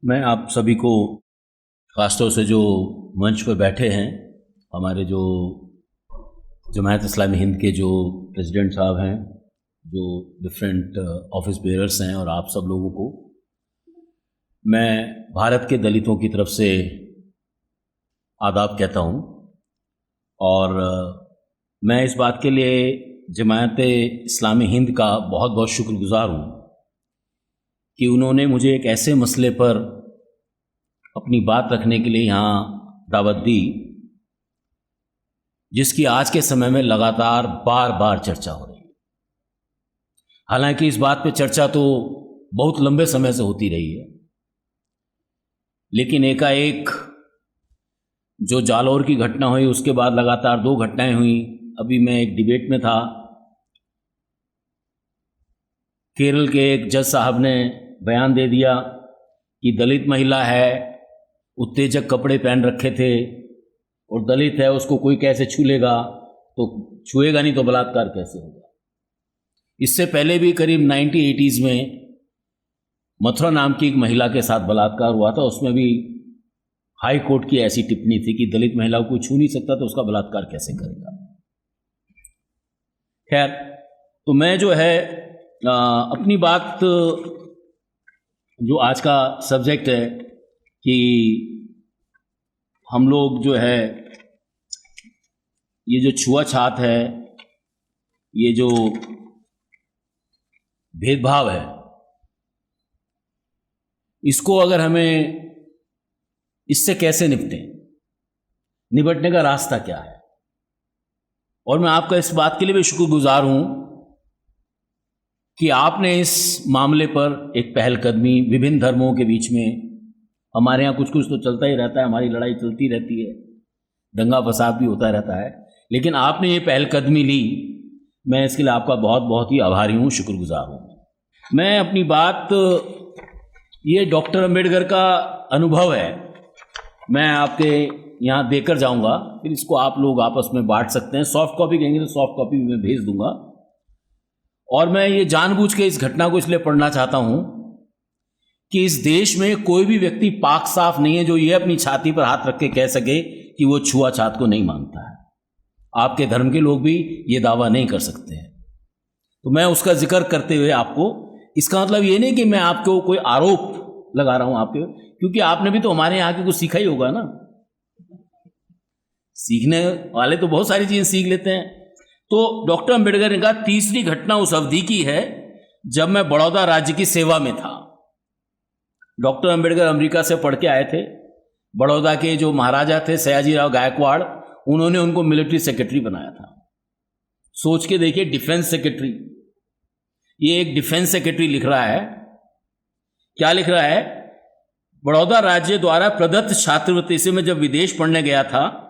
मैं आप सभी को, ख़ासतौर से जो मंच पर बैठे हैं, हमारे जो जमायत इस्लामी हिंद के जो प्रेसिडेंट साहब हैं, जो डिफरेंट ऑफिस बेयरर्स हैं, और आप सब लोगों को मैं भारत के दलितों की तरफ से आदाब कहता हूँ। और मैं इस बात के लिए जमायत इस्लामी हिंद का बहुत बहुत शुक्रगुज़ार हूँ कि उन्होंने मुझे एक ऐसे मसले पर अपनी बात रखने के लिए यहाँ दावत दी जिसकी आज के समय में लगातार बार बार चर्चा हो रही है। हालांकि इस बात पे चर्चा तो बहुत लंबे समय से होती रही है, लेकिन एकाएक जो जालौर की घटना हुई, उसके बाद लगातार 2 घटनाएं हुई। अभी मैं एक डिबेट में था, केरल के एक जज साहब ने बयान दे दिया कि दलित महिला है, उत्तेजक कपड़े पहन रखे थे और दलित है, उसको कोई कैसे छू लेगा, तो छुएगा नहीं तो बलात्कार कैसे होगा। इससे पहले भी करीब 1980s में मथुरा नाम की एक महिला के साथ बलात्कार हुआ था। उसमें भी हाई कोर्ट की ऐसी टिप्पणी थी कि दलित महिला को छू नहीं सकता तो उसका बलात्कार कैसे करेगा। खैर, तो मैं जो है अपनी बात, जो आज का सब्जेक्ट है कि हम लोग जो है ये जो छुआछात है, ये जो भेदभाव है, इसको अगर हमें इससे कैसे निपटने का रास्ता क्या है। और मैं आपका इस बात के लिए भी शुक्रगुजार हूं कि आपने इस मामले पर एक पहलकदमी, विभिन्न धर्मों के बीच में, हमारे यहाँ कुछ कुछ तो चलता ही रहता है, हमारी लड़ाई चलती रहती है, दंगा फसाद भी होता रहता है, लेकिन आपने ये पहलकदमी ली। मैं इसके लिए आपका बहुत बहुत ही आभारी हूँ, शुक्रगुजार हूँ। मैं अपनी बात, ये डॉक्टर अंबेडकर का अनुभव है, मैं आपके यहाँ देकर जाऊँगा, फिर इसको आप लोग आपस में बांट सकते हैं। सॉफ्ट कॉपी कहेंगे तो सॉफ्ट कॉपी भी मैं भेज दूंगा। और मैं ये जानबूझ के इस घटना को इसलिए पढ़ना चाहता हूँ कि इस देश में कोई भी व्यक्ति पाक साफ नहीं है जो ये अपनी छाती पर हाथ रख के कह सके कि वो छुआछात को नहीं मानता है। आपके धर्म के लोग भी ये दावा नहीं कर सकते हैं। तो मैं उसका जिक्र करते हुए आपको, इसका मतलब ये नहीं कि मैं आपको कोई आरोप लगा रहा हूं आपके, क्योंकि आपने भी तो हमारे यहाँ के कुछ सीखा ही होगा ना। सीखने वाले तो बहुत सारी चीजें सीख लेते हैं। तो डॉक्टर अंबेडकर ने कहा, तीसरी घटना उस अवधि की है जब मैं बड़ौदा राज्य की सेवा में था। डॉक्टर अंबेडकर अमेरिका से पढ़ के आए थे। बड़ौदा के जो महाराजा थे सयाजीराव गायकवाड़, उन्होंने उनको मिलिट्री सेक्रेटरी बनाया था। सोच के देखिए, डिफेंस सेक्रेटरी, ये एक डिफेंस सेक्रेटरी लिख रहा है, क्या लिख रहा है, बड़ौदा राज्य द्वारा प्रदत्त छात्रवृत्ति से मैं जब विदेश पढ़ने गया था,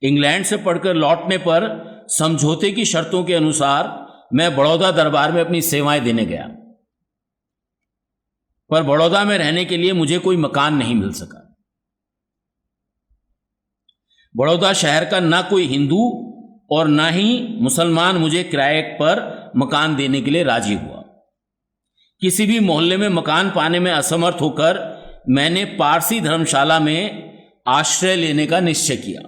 इंग्लैंड से पढ़कर लौटने पर समझौते की शर्तों के अनुसार मैं बड़ौदा दरबार में अपनी सेवाएं देने गया, पर बड़ौदा में रहने के लिए मुझे कोई मकान नहीं मिल सका। बड़ौदा शहर का ना कोई हिंदू और ना ही मुसलमान मुझे किराए पर मकान देने के लिए राजी हुआ। किसी भी मोहल्ले में मकान पाने में असमर्थ होकर मैंने पारसी धर्मशाला में आश्रय लेने का निश्चय किया।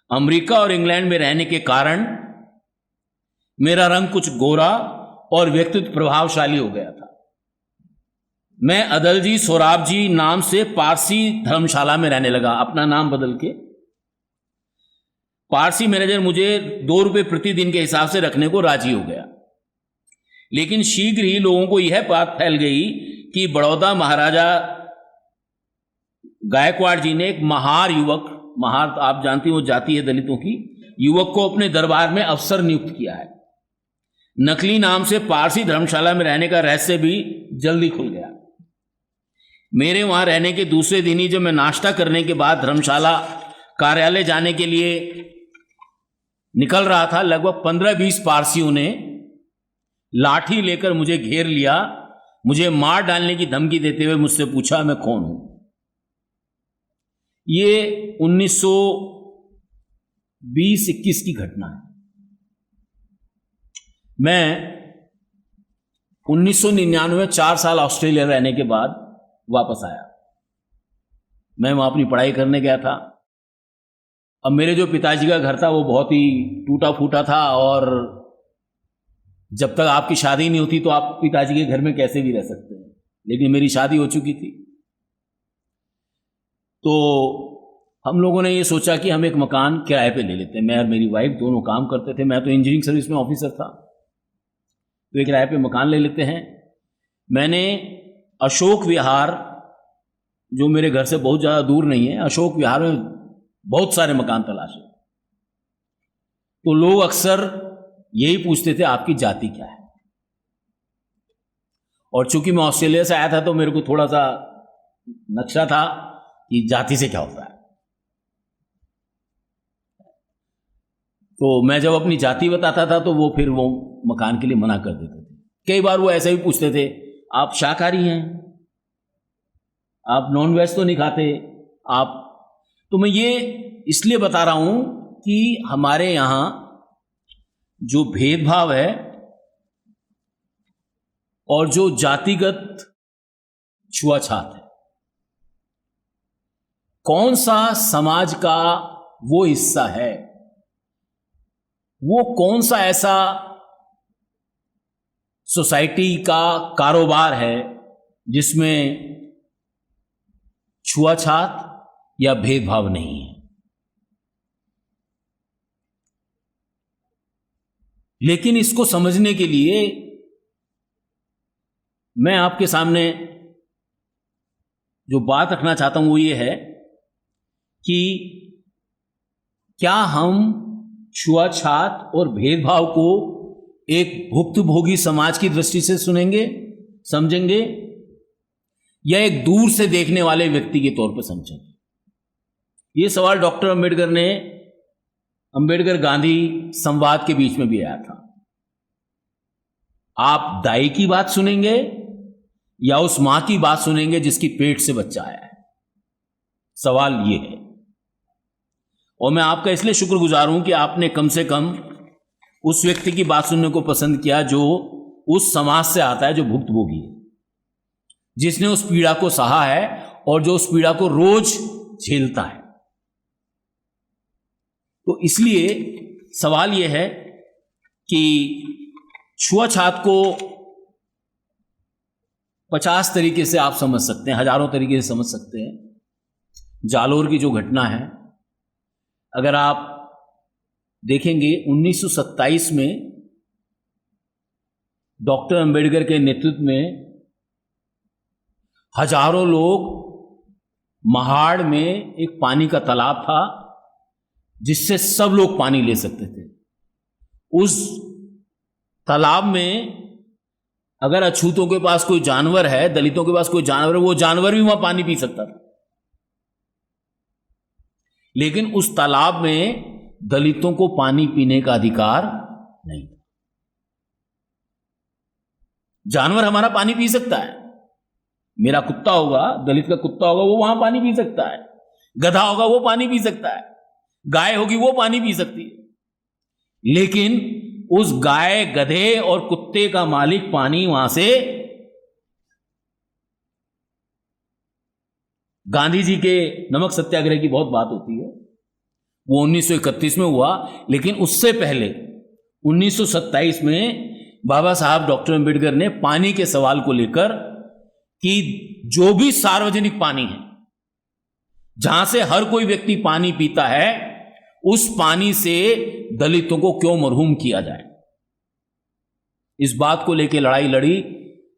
अमेरिका और इंग्लैंड में रहने के कारण मेरा रंग कुछ गोरा और व्यक्तित्व प्रभावशाली हो गया था। मैं अदलजी सोराबजी नाम से पारसी धर्मशाला में रहने लगा, अपना नाम बदल के। पारसी मैनेजर मुझे 2 रुपये प्रतिदिन के हिसाब से रखने को राजी हो गया, लेकिन शीघ्र ही लोगों को यह बात फैल गई कि बड़ौदा महाराजा गायकवाड़ जी ने एक महार युवक, महार आप जानती हैं वो जाति है दलितों की, युवक को अपने दरबार में अफसर नियुक्त किया है। नकली नाम से पारसी धर्मशाला में रहने का रहस्य भी जल्दी खुल गया। मेरे वहां रहने के दूसरे दिन ही जब मैं नाश्ता करने के बाद धर्मशाला कार्यालय जाने के लिए निकल रहा था, लगभग 15-20 पारसियों ने लाठी लेकर मुझे घेर लिया। मुझे मार डालने की धमकी देते हुए मुझसे पूछा मैं कौन हूं। ये 1920-21 की घटना है। मैं 1999 में 4 साल ऑस्ट्रेलिया रहने के बाद वापस आया। मैं वहाँ अपनी पढ़ाई करने गया था। अब मेरे जो पिताजी का घर था वो बहुत ही टूटा फूटा था, और जब तक आपकी शादी नहीं होती तो आप पिताजी के घर में कैसे भी रह सकते हैं। लेकिन मेरी शादी हो चुकी थी, तो हम लोगों ने ये सोचा कि हम एक मकान किराए पे ले लेते हैं। मैं और मेरी वाइफ दोनों काम करते थे, मैं तो इंजीनियरिंग सर्विस में ऑफिसर था, तो एक किराए पे मकान ले लेते हैं। मैंने अशोक विहार, जो मेरे घर से बहुत ज़्यादा दूर नहीं है, अशोक विहार में बहुत सारे मकान तलाशे। तो लोग अक्सर यही पूछते थे आपकी जाति क्या है, और चूंकि मैं ऑस्ट्रेलिया से आया था तो मेरे को थोड़ा सा नक्शा था कि जाति से क्या होता है। तो मैं जब अपनी जाति बताता था तो वो फिर वो मकान के लिए मना कर देते थे। कई बार वो ऐसे भी पूछते थे आप शाकाहारी हैं, आप नॉन वेज तो नहीं खाते आप। तो मैं ये इसलिए बता रहा हूं कि हमारे यहां जो भेदभाव है और जो जातिगत छुआछात है, कौन सा समाज का वो हिस्सा है, वो कौन सा ऐसा सोसाइटी का कारोबार है जिसमें छुआछात या भेदभाव नहीं है। लेकिन इसको समझने के लिए मैं आपके सामने जो बात रखना चाहता हूं वो ये है कि क्या हम छुआछात और भेदभाव को एक भुक्तभोगी समाज की दृष्टि से सुनेंगे, समझेंगे, या एक दूर से देखने वाले व्यक्ति के तौर पर समझेंगे? ये सवाल डॉक्टर अंबेडकर ने अंबेडकर गांधी संवाद के बीच में भी आया था। आप दाई की बात सुनेंगे या उस मां की बात सुनेंगे जिसकी पेट से बच्चा आया है? सवाल ये है। और मैं आपका इसलिए शुक्रगुजार हूं कि आपने कम से कम उस व्यक्ति की बात सुनने को पसंद किया जो उस समाज से आता है, जो भुक्तभोगी है, जिसने उस पीड़ा को सहा है और जो उस पीड़ा को रोज झेलता है। तो इसलिए सवाल यह है कि छुआछात को 50 तरीके से आप समझ सकते हैं, हजारों तरीके से समझ सकते हैं। जालोर की जो घटना है, अगर आप देखेंगे 1927 में डॉक्टर अंबेडकर के नेतृत्व में हजारों लोग, महाड़ में एक पानी का तालाब था जिससे सब लोग पानी ले सकते थे। उस तालाब में अगर अछूतों के पास कोई जानवर है, दलितों के पास कोई जानवर है, वो जानवर भी वहां पानी पी सकता था। लेकिन उस तालाब में दलितों को पानी पीने का अधिकार नहीं था। जानवर हमारा पानी पी सकता है, मेरा कुत्ता होगा, दलित का कुत्ता होगा, वो वहां पानी पी सकता है। गधा होगा, वो पानी पी सकता है। गाय होगी, वो पानी पी सकती है। लेकिन उस गाय, गधे और कुत्ते का मालिक पानी वहां से, गांधी जी के नमक सत्याग्रह की बहुत बात होती है, वो 1931 में हुआ। लेकिन उससे पहले 1927 में बाबा साहब डॉक्टर अंबेडकर ने पानी के सवाल को लेकर कि जो भी सार्वजनिक पानी है, जहां से हर कोई व्यक्ति पानी पीता है, उस पानी से दलितों को क्यों मरहूम किया जाए, इस बात को लेकर लड़ाई लड़ी।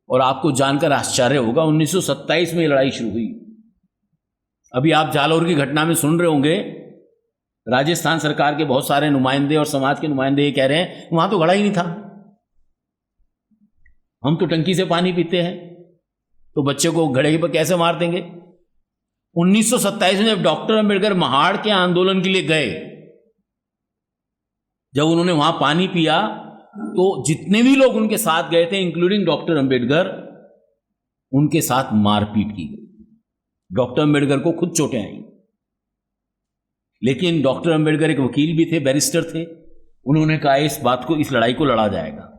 और आपको जानकर आश्चर्य होगा, 1927 में लड़ाई शुरू हुई। अभी आप जालोर की घटना में सुन रहे होंगे, राजस्थान सरकार के बहुत सारे नुमाइंदे और समाज के नुमाइंदे ये कह रहे हैं वहां तो घड़ा ही नहीं था, हम तो टंकी से पानी पीते हैं, तो बच्चे को घड़े पर कैसे मार देंगे। 1927 में जब डॉक्टर अंबेडकर महाड़ के आंदोलन के लिए गए, जब उन्होंने वहां पानी पिया, तो जितने भी लोग उनके साथ गए थे, इंक्लूडिंग डॉक्टर अंबेडकर, उनके साथ मारपीट की गई। डॉक्टर अंबेडकर को खुद चोटें आई। लेकिन डॉक्टर अंबेडकर एक वकील भी थे, बैरिस्टर थे, उन्होंने कहा इस बात को, इस लड़ाई को लड़ा जाएगा।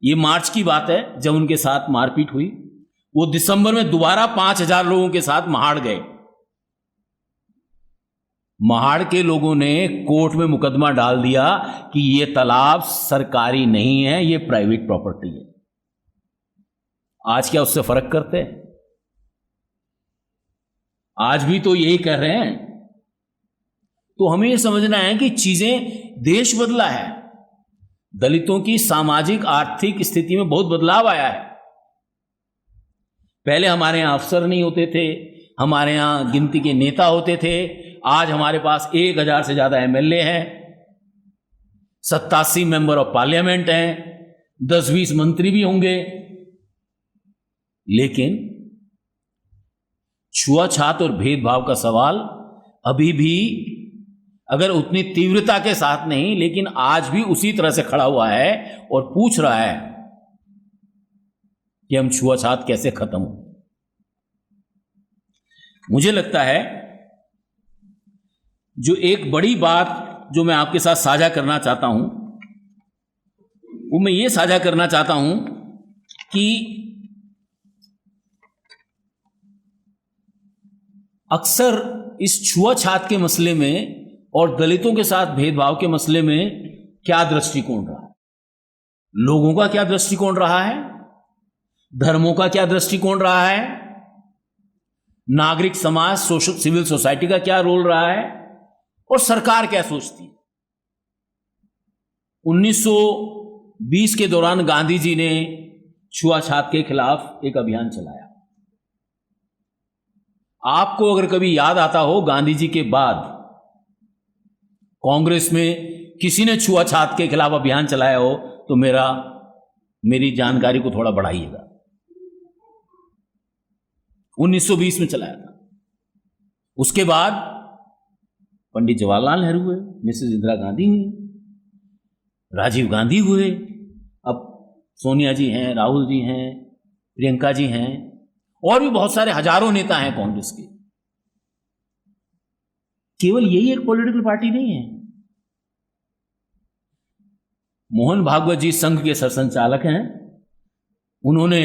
ये मार्च की बात है जब उनके साथ मारपीट हुई। वो दिसंबर में दोबारा 5,000 लोगों के साथ महाड़ गए। महाड़ के लोगों ने कोर्ट में मुकदमा डाल दिया कि ये तालाब सरकारी नहीं है, ये प्राइवेट प्रॉपर्टी है। आज क्या उससे फर्क करते हैं? आज भी तो यही कह रहे हैं। तो हमें यह समझना है कि चीजें, देश बदला है, दलितों की सामाजिक आर्थिक स्थिति में बहुत बदलाव आया है। पहले हमारे यहां अफसर नहीं होते थे, हमारे यहां गिनती के नेता होते थे। आज हमारे पास 1,000 से ज्यादा एमएलए हैं, 87 मेंबर ऑफ पार्लियामेंट हैं, 10-20 मंत्री भी होंगे। लेकिन छुआछात और भेदभाव का सवाल अभी भी, अगर उतनी तीव्रता के साथ नहीं, लेकिन आज भी उसी तरह से खड़ा हुआ है और पूछ रहा है कि हम छुआछात कैसे खत्म हो। मुझे लगता है जो एक बड़ी बात जो मैं आपके साथ साझा करना चाहता हूं, वो मैं ये साझा करना चाहता हूं कि अक्सर इस छुआछात के मसले में और दलितों के साथ भेदभाव के मसले में क्या दृष्टिकोण रहा है, लोगों का क्या दृष्टिकोण रहा है, धर्मों का क्या दृष्टिकोण रहा है, नागरिक समाज, सोशल सिविल सोसाइटी का क्या रोल रहा है, और सरकार क्या सोचती है। 1920 के दौरान गांधी जी ने छुआछात के खिलाफ एक अभियान चलाया। आपको अगर कभी याद आता हो, गांधी जी के बाद कांग्रेस में किसी ने छुआछात के खिलाफ अभियान चलाया हो तो मेरी जानकारी को थोड़ा बढ़ाइएगा। 1920 में चलाया था। उसके बाद पंडित जवाहरलाल नेहरू हुए, मिसेस इंदिरा गांधी हुई, राजीव गांधी हुए, अब सोनिया जी हैं, राहुल जी हैं, प्रियंका जी हैं, और भी बहुत सारे हजारों नेता हैं कांग्रेस के। केवल यही एक पॉलिटिकल पार्टी नहीं है। मोहन भागवत जी संघ के सरसंचालक हैं। उन्होंने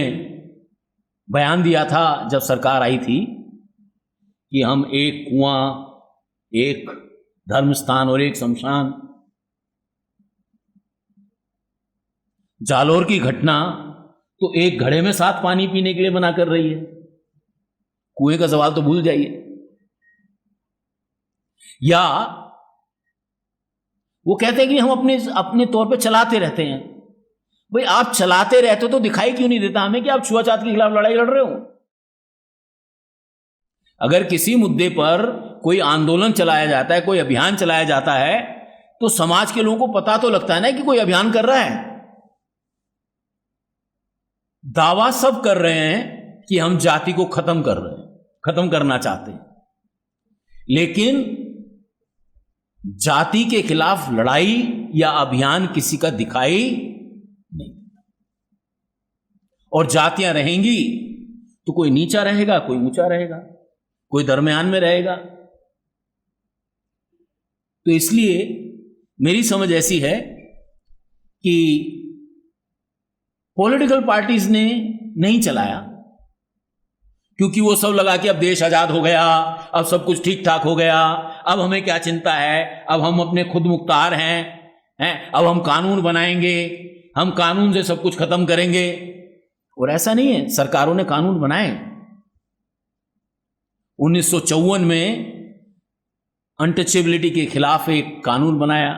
बयान दिया था जब सरकार आई थी कि हम एक कुआं, एक धर्म स्थान और एक शमशान। जालोर की घटना तो एक घड़े में 7 पानी पीने के लिए मना कर रही है। कुएं का सवाल तो भूल जाइए। या वो कहते हैं कि हम अपने तौर पे चलाते रहते हैं। भाई, आप चलाते रहते हो तो दिखाई क्यों नहीं देता हमें कि आप छुआछात के खिलाफ लड़ाई लड़ रहे हो? अगर किसी मुद्दे पर कोई आंदोलन चलाया जाता है, कोई अभियान चलाया जाता है, तो समाज के लोगों को पता तो लगता है ना कि कोई अभियान कर रहा है। दावा सब कर रहे हैं कि हम जाति को खत्म कर रहे हैं, खत्म करना चाहते हैं, लेकिन जाति के खिलाफ लड़ाई या अभियान किसी का दिखाई नहीं। और जातियां रहेंगी तो कोई नीचा रहेगा, कोई ऊंचा रहेगा, कोई दरमियान में रहेगा। तो इसलिए मेरी समझ ऐसी है कि पॉलिटिकल पार्टीज ने नहीं चलाया, क्योंकि वो सब लगा कि अब देश आजाद हो गया, अब सब कुछ ठीक ठाक हो गया, अब हमें क्या चिंता है, अब हम अपने खुद मुख्तार हैं, अब हम कानून बनाएंगे, हम कानून से सब कुछ खत्म करेंगे। और ऐसा नहीं है। सरकारों ने कानून बनाए। 1954 में अनटचेबिलिटी के खिलाफ एक कानून बनाया,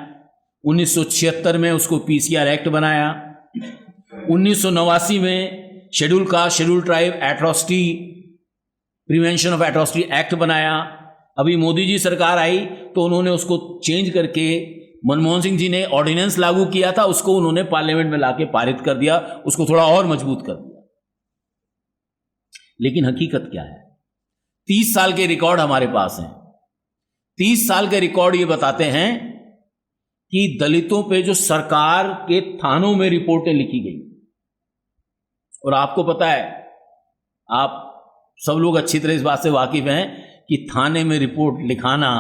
1976 में उसको पीसीआर एक्ट बनाया, 1989 में schedule tribe atrocity prevention of atrocity act बनाया। अभी मोदी जी सरकार आई तो उन्होंने उसको चेंज करके, मनमोहन सिंह जी ने ऑर्डिनेंस लागू किया था, उसको उन्होंने पार्लियामेंट में लाके पारित कर दिया, उसको थोड़ा और मजबूत कर दिया। लेकिन हकीकत क्या है? 30 साल के रिकॉर्ड हमारे पास हैं। 30 साल के रिकॉर्ड ये बताते हैं कि दलितों पे जो सरकार के थानों में रिपोर्टें लिखी गई, और आपको पता है, आप सब लोग अच्छी तरह इस बात से वाकिफ हैं कि थाने में रिपोर्ट लिखाना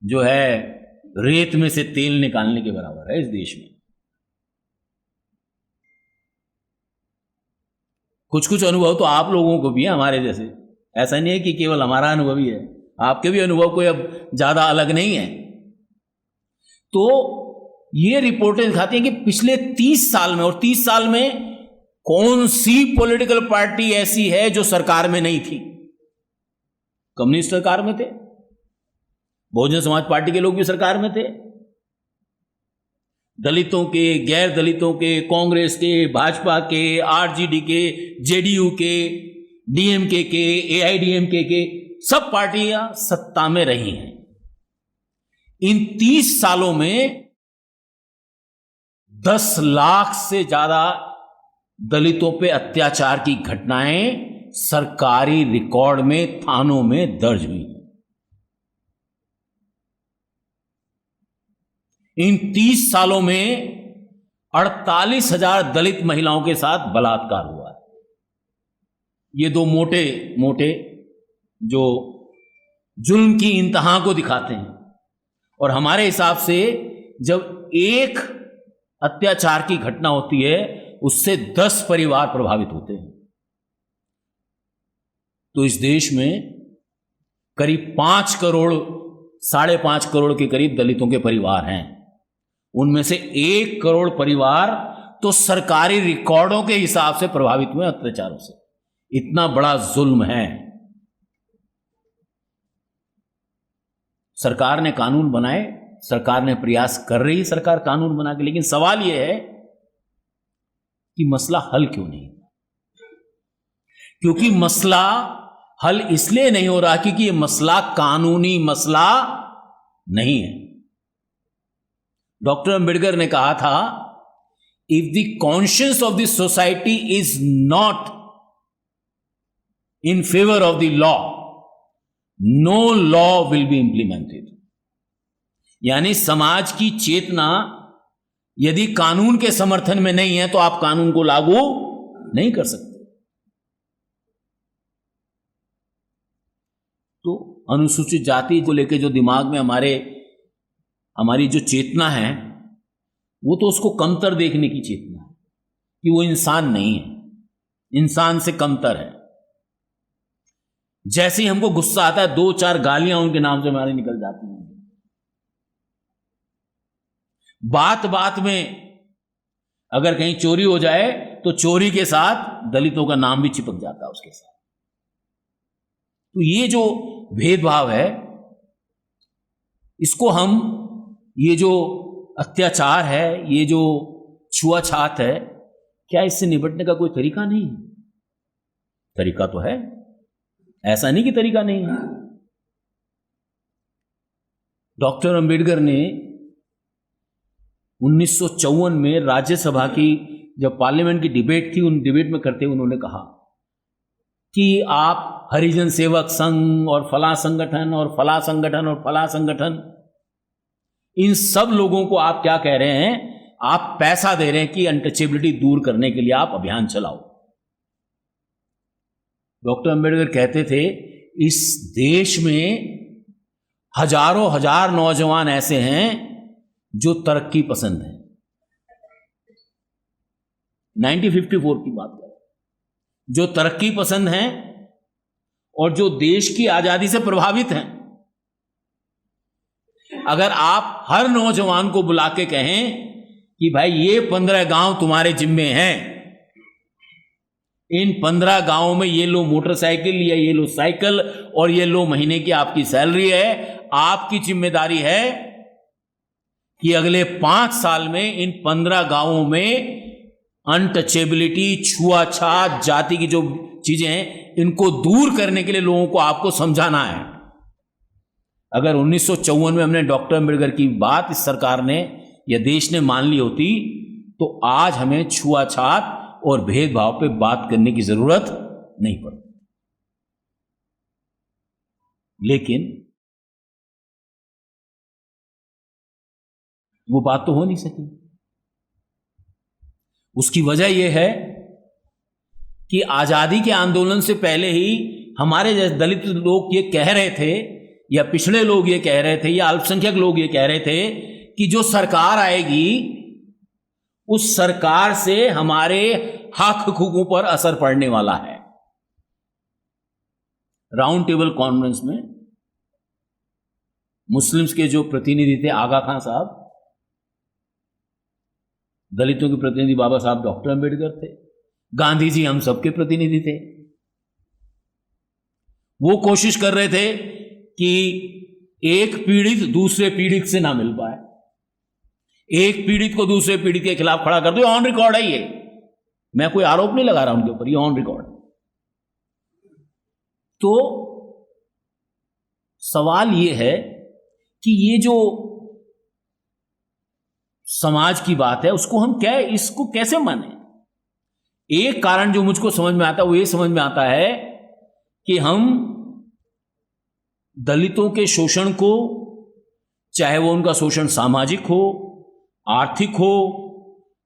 जो है रेत में से तेल निकालने के बराबर है इस देश में। कुछ कुछ अनुभव तो आप लोगों को भी है हमारे जैसे, ऐसा नहीं है कि केवल हमारा अनुभव ही है, आपके भी अनुभव कोई अब ज्यादा अलग नहीं है। तो ये रिपोर्टें दिखाती हैं कि पिछले 30 साल में, और 30 साल में कौन सी पॉलिटिकल पार्टी ऐसी है जो सरकार में नहीं थी? कम्युनिस्ट सरकार में थे, बहुजन समाज पार्टी के लोग भी सरकार में थे, दलितों के, गैर दलितों के, कांग्रेस के, भाजपा के, आरजेडी के, जेडीयू के, डीएमके के, एआईडीएमके के, सब पार्टियां सत्ता में रही हैं। इन 30 सालों में 10 लाख से ज्यादा दलितों पे अत्याचार की घटनाएं सरकारी रिकॉर्ड में, थानों में दर्ज हुई। इन 30 सालों में 48,000 दलित महिलाओं के साथ बलात्कार हुआ है। ये दो मोटे मोटे जो जुल्म की इंतहा को दिखाते हैं। और हमारे हिसाब से जब एक अत्याचार की घटना होती है उससे 10 परिवार प्रभावित होते हैं। तो इस देश में करीब 5 करोड़, 5.5 करोड़ के करीब दलितों के परिवार हैं। उनमें से 1 करोड़ परिवार तो सरकारी रिकॉर्डों के हिसाब से प्रभावित हुए अत्याचारों से। इतना बड़ा जुल्म है। सरकार ने कानून बनाए, सरकार ने प्रयास कर रही सरकार कानून बना के, लेकिन सवाल यह है कि मसला हल क्यों नहीं? क्योंकि मसला हल इसलिए नहीं हो रहा क्योंकि यह मसला कानूनी मसला नहीं है। डॉक्टर अंबेडकर ने कहा था, if the conscience of the society is not in favour of the law, no law will be implemented. यानी समाज की चेतना यदि कानून के समर्थन में नहीं है तो आप कानून को लागू नहीं कर सकते। तो अनुसूचित जाति को लेकर जो दिमाग में हमारी जो चेतना है वो तो उसको कमतर देखने की चेतना है कि वो इंसान नहीं है, इंसान से कमतर है। जैसे ही हमको गुस्सा आता है 2-4 गालियां उनके नाम से हमारी निकल जाती हैं। बात बात में अगर कहीं चोरी हो जाए तो चोरी के साथ दलितों का नाम भी चिपक जाता है उसके साथ। तो ये जो भेदभाव है, इसको हम, ये जो अत्याचार है, ये जो छुआछात है, क्या इससे निपटने का कोई तरीका नहीं है? तरीका तो है, ऐसा नहीं कि तरीका नहीं है। डॉक्टर अंबेडकर ने 1954 में राज्यसभा की जब पार्लियामेंट की डिबेट थी, उन डिबेट में करते हुए उन्होंने कहा कि आप हरिजन सेवक संघ और फला संगठन और फला संगठन और फला संगठन, इन सब लोगों को आप क्या कह रहे हैं? आप पैसा दे रहे हैं कि अनटचेबिलिटी दूर करने के लिए आप अभियान चलाओ। डॉक्टर अंबेडकर कहते थे, इस देश में हजारों हजार नौजवान ऐसे हैं जो तरक्की पसंद हैं। 1954 की बात करें, जो तरक्की पसंद हैं और जो देश की आजादी से प्रभावित हैं। अगर आप हर नौजवान को बुला के कहें कि भाई ये 15 गांव तुम्हारे जिम्मे हैं, इन 15 गांवों में ये लो मोटरसाइकिल या ये लो साइकिल और ये लो महीने की आपकी सैलरी है, आपकी जिम्मेदारी है कि अगले 5 साल में इन 15 गांवों में अनटचेबिलिटी, छुआछात, जाति की जो चीजें हैं, इनको दूर करने के लिए लोगों को आपको समझाना है। अगर 1954 में हमने डॉक्टर अंबेडकर की बात इस सरकार ने या देश ने मान ली होती तो आज हमें छुआछात और भेदभाव पे बात करने की जरूरत नहीं पड़ती। लेकिन वो बात तो हो नहीं सकी। उसकी वजह यह है कि आजादी के आंदोलन से पहले ही हमारे जैसे दलित लोग ये कह रहे थे, या पिछड़े लोग ये कह रहे थे, या अल्पसंख्यक लोग ये कह रहे थे कि जो सरकार आएगी उस सरकार से हमारे हक हुकूकों पर असर पड़ने वाला है। राउंड टेबल कॉन्फ्रेंस में मुस्लिम्स के जो प्रतिनिधि थे आगा खान साहब, दलितों के प्रतिनिधि बाबा साहब डॉक्टर अंबेडकर थे, गांधी जी हम सबके प्रतिनिधि थे। वो कोशिश कर रहे थे कि एक पीड़ित दूसरे पीड़ित से ना मिल पाए, एक पीड़ित को दूसरे पीड़ित के खिलाफ खड़ा कर दो। ऑन रिकॉर्ड है ये, मैं कोई आरोप नहीं लगा रहा उनके ऊपर, ये ऑन रिकॉर्ड। तो सवाल ये है कि ये जो समाज की बात है उसको हम इसको कैसे माने। एक कारण जो मुझको समझ में आता है वो ये समझ में आता है कि हम दलितों के शोषण को, चाहे वो उनका शोषण सामाजिक हो, आर्थिक हो,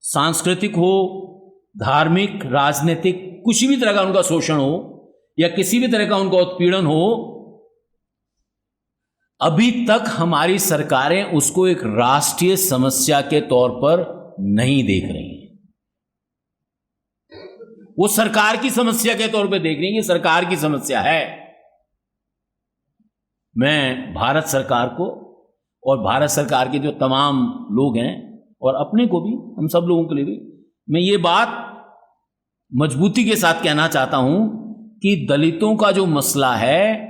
सांस्कृतिक हो, धार्मिक, राजनीतिक, किसी भी तरह का उनका शोषण हो या किसी भी तरह का उनका उत्पीड़न हो, अभी तक हमारी सरकारें उसको एक राष्ट्रीय समस्या के तौर पर नहीं देख रही हैं। वो सरकार की समस्या के तौर पे देख रही है, ये सरकार की समस्या है। मैं भारत सरकार को और भारत सरकार के जो तमाम लोग हैं और अपने को भी, हम सब लोगों के लिए भी, मैं ये बात मजबूती के साथ कहना चाहता हूं कि दलितों का जो मसला है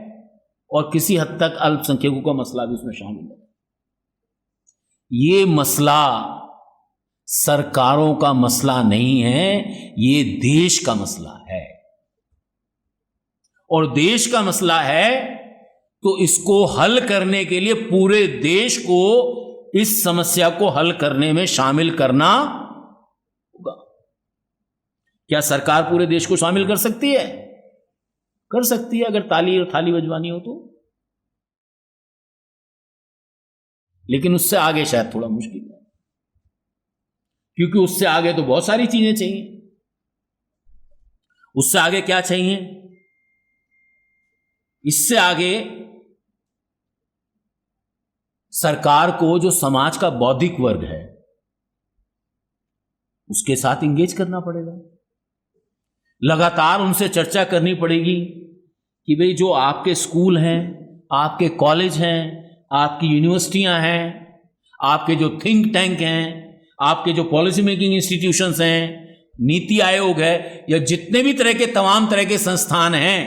और किसी हद तक अल्पसंख्यकों का मसला भी उसमें शामिल है, ये मसला सरकारों का मसला नहीं है, ये देश का मसला है। और देश का मसला है तो इसको हल करने के लिए पूरे देश को इस समस्या को हल करने में शामिल करना होगा। क्या सरकार पूरे देश को शामिल कर सकती है? कर सकती है, अगर ताली और थाली बजवानी हो तो। लेकिन उससे आगे शायद थोड़ा मुश्किल है, क्योंकि उससे आगे तो बहुत सारी चीजें चाहिए। उससे आगे क्या चाहिए? इससे आगे सरकार को जो समाज का बौद्धिक वर्ग है उसके साथ इंगेज करना पड़ेगा। लगातार उनसे चर्चा करनी पड़ेगी कि भाई जो आपके स्कूल हैं, आपके कॉलेज हैं, आपकी यूनिवर्सिटियां हैं, आपके जो थिंक टैंक हैं, आपके जो पॉलिसी मेकिंग इंस्टीट्यूशंस हैं, नीति आयोग है, या जितने भी तरह के तमाम तरह के संस्थान हैं,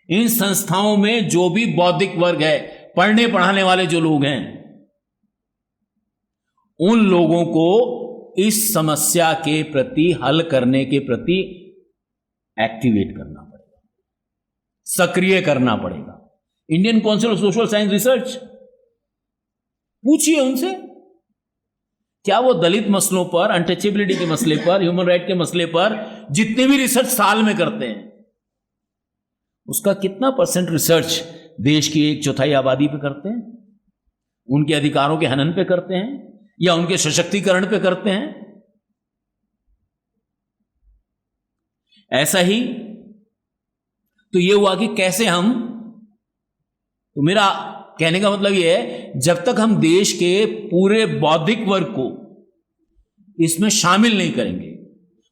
इन संस्थाओं में जो भी बौद्धिक वर्ग है, पढ़ने पढ़ाने वाले जो लोग हैं, उन लोगों को इस समस्या के प्रति, हल करने के प्रति एक्टिवेट करना पड़ेगा, सक्रिय करना पड़ेगा। Indian council of social science research, पूछिए उनसे, क्या वो दलित मसलों पर, अनटचेबिलिटी के मसले पर, ह्यूमन राइट के मसले पर जितने भी रिसर्च साल में करते हैं, उसका कितना % रिसर्च देश की 1/4 आबादी पे करते हैं, उनके अधिकारों के हनन पे करते हैं या उनके सशक्तिकरण पे करते हैं? ऐसा ही तो ये हुआ कि कैसे हम, तो मेरा कहने का मतलब यह है, जब तक हम देश के पूरे बौद्धिक वर्ग को इसमें शामिल नहीं करेंगे,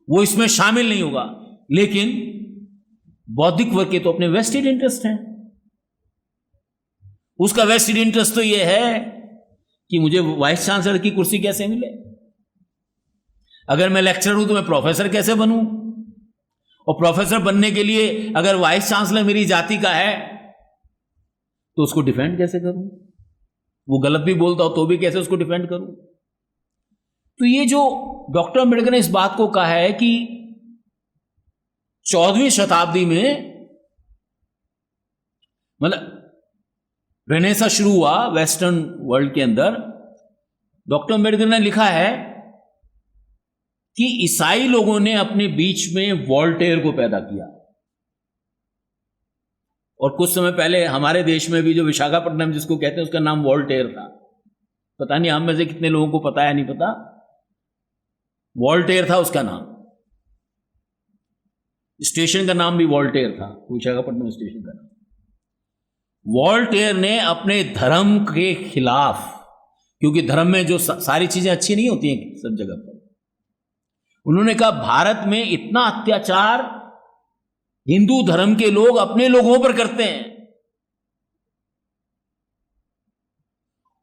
वो इसमें शामिल नहीं होगा। लेकिन बौद्धिक वर्ग के तो अपने वेस्टेड इंटरेस्ट हैं। उसका वेस्टेड इंटरेस्ट तो यह है कि मुझे वाइस चांसलर की कुर्सी कैसे मिले, अगर मैं लेक्चरर हूं तो मैं प्रोफेसर कैसे बनूं, और प्रोफेसर बनने के लिए अगर वाइस चांसलर मेरी जाति का है तो उसको डिफेंड कैसे करूं, वो गलत भी बोलता हो तो भी कैसे उसको डिफेंड करूं। तो ये जो डॉक्टर अम्बेडकर ने इस बात को कहा है कि 14वीं शताब्दी में, मतलब रेनेसां शुरू हुआ वेस्टर्न वर्ल्ड के अंदर, डॉक्टर अम्बेडकर ने लिखा है कि ईसाई लोगों ने अपने बीच में वॉल्टेयर को पैदा किया। और कुछ समय पहले हमारे देश में भी जो विशाखापट्टनम जिसको कहते हैं उसका नाम वॉल्टेयर था। पता नहीं हम में से कितने लोगों को पता है, नहीं पता, वॉल्टेयर था उसका नाम। स्टेशन का नाम भी वॉल्टेयर था, विशाखापट्टनम स्टेशन का नाम। वॉल्टेयर ने अपने धर्म के खिलाफ, क्योंकि धर्म में जो सारी चीजें अच्छी नहीं होती हैं सब जगह पर, उन्होंने कहा भारत में इतना अत्याचार हिंदू धर्म के लोग अपने लोगों पर करते हैं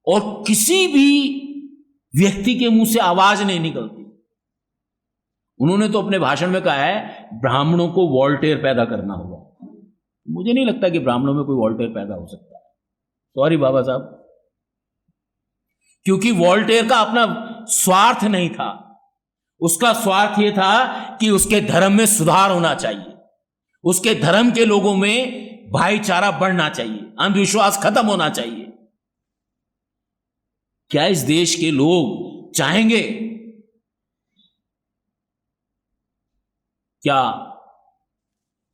और किसी भी व्यक्ति के मुंह से आवाज नहीं निकलती। उन्होंने तो अपने भाषण में कहा है ब्राह्मणों को वॉल्टेयर पैदा करना होगा। मुझे नहीं लगता कि ब्राह्मणों में कोई वॉल्टेयर पैदा हो सकता है, सॉरी बाबा साहब, क्योंकि वॉल्टेयर का अपना स्वार्थ नहीं था। उसका स्वार्थ यह था कि उसके धर्म में सुधार होना चाहिए, उसके धर्म के लोगों में भाईचारा बढ़ना चाहिए, अंधविश्वास खत्म होना चाहिए। क्या इस देश के लोग चाहेंगे? क्या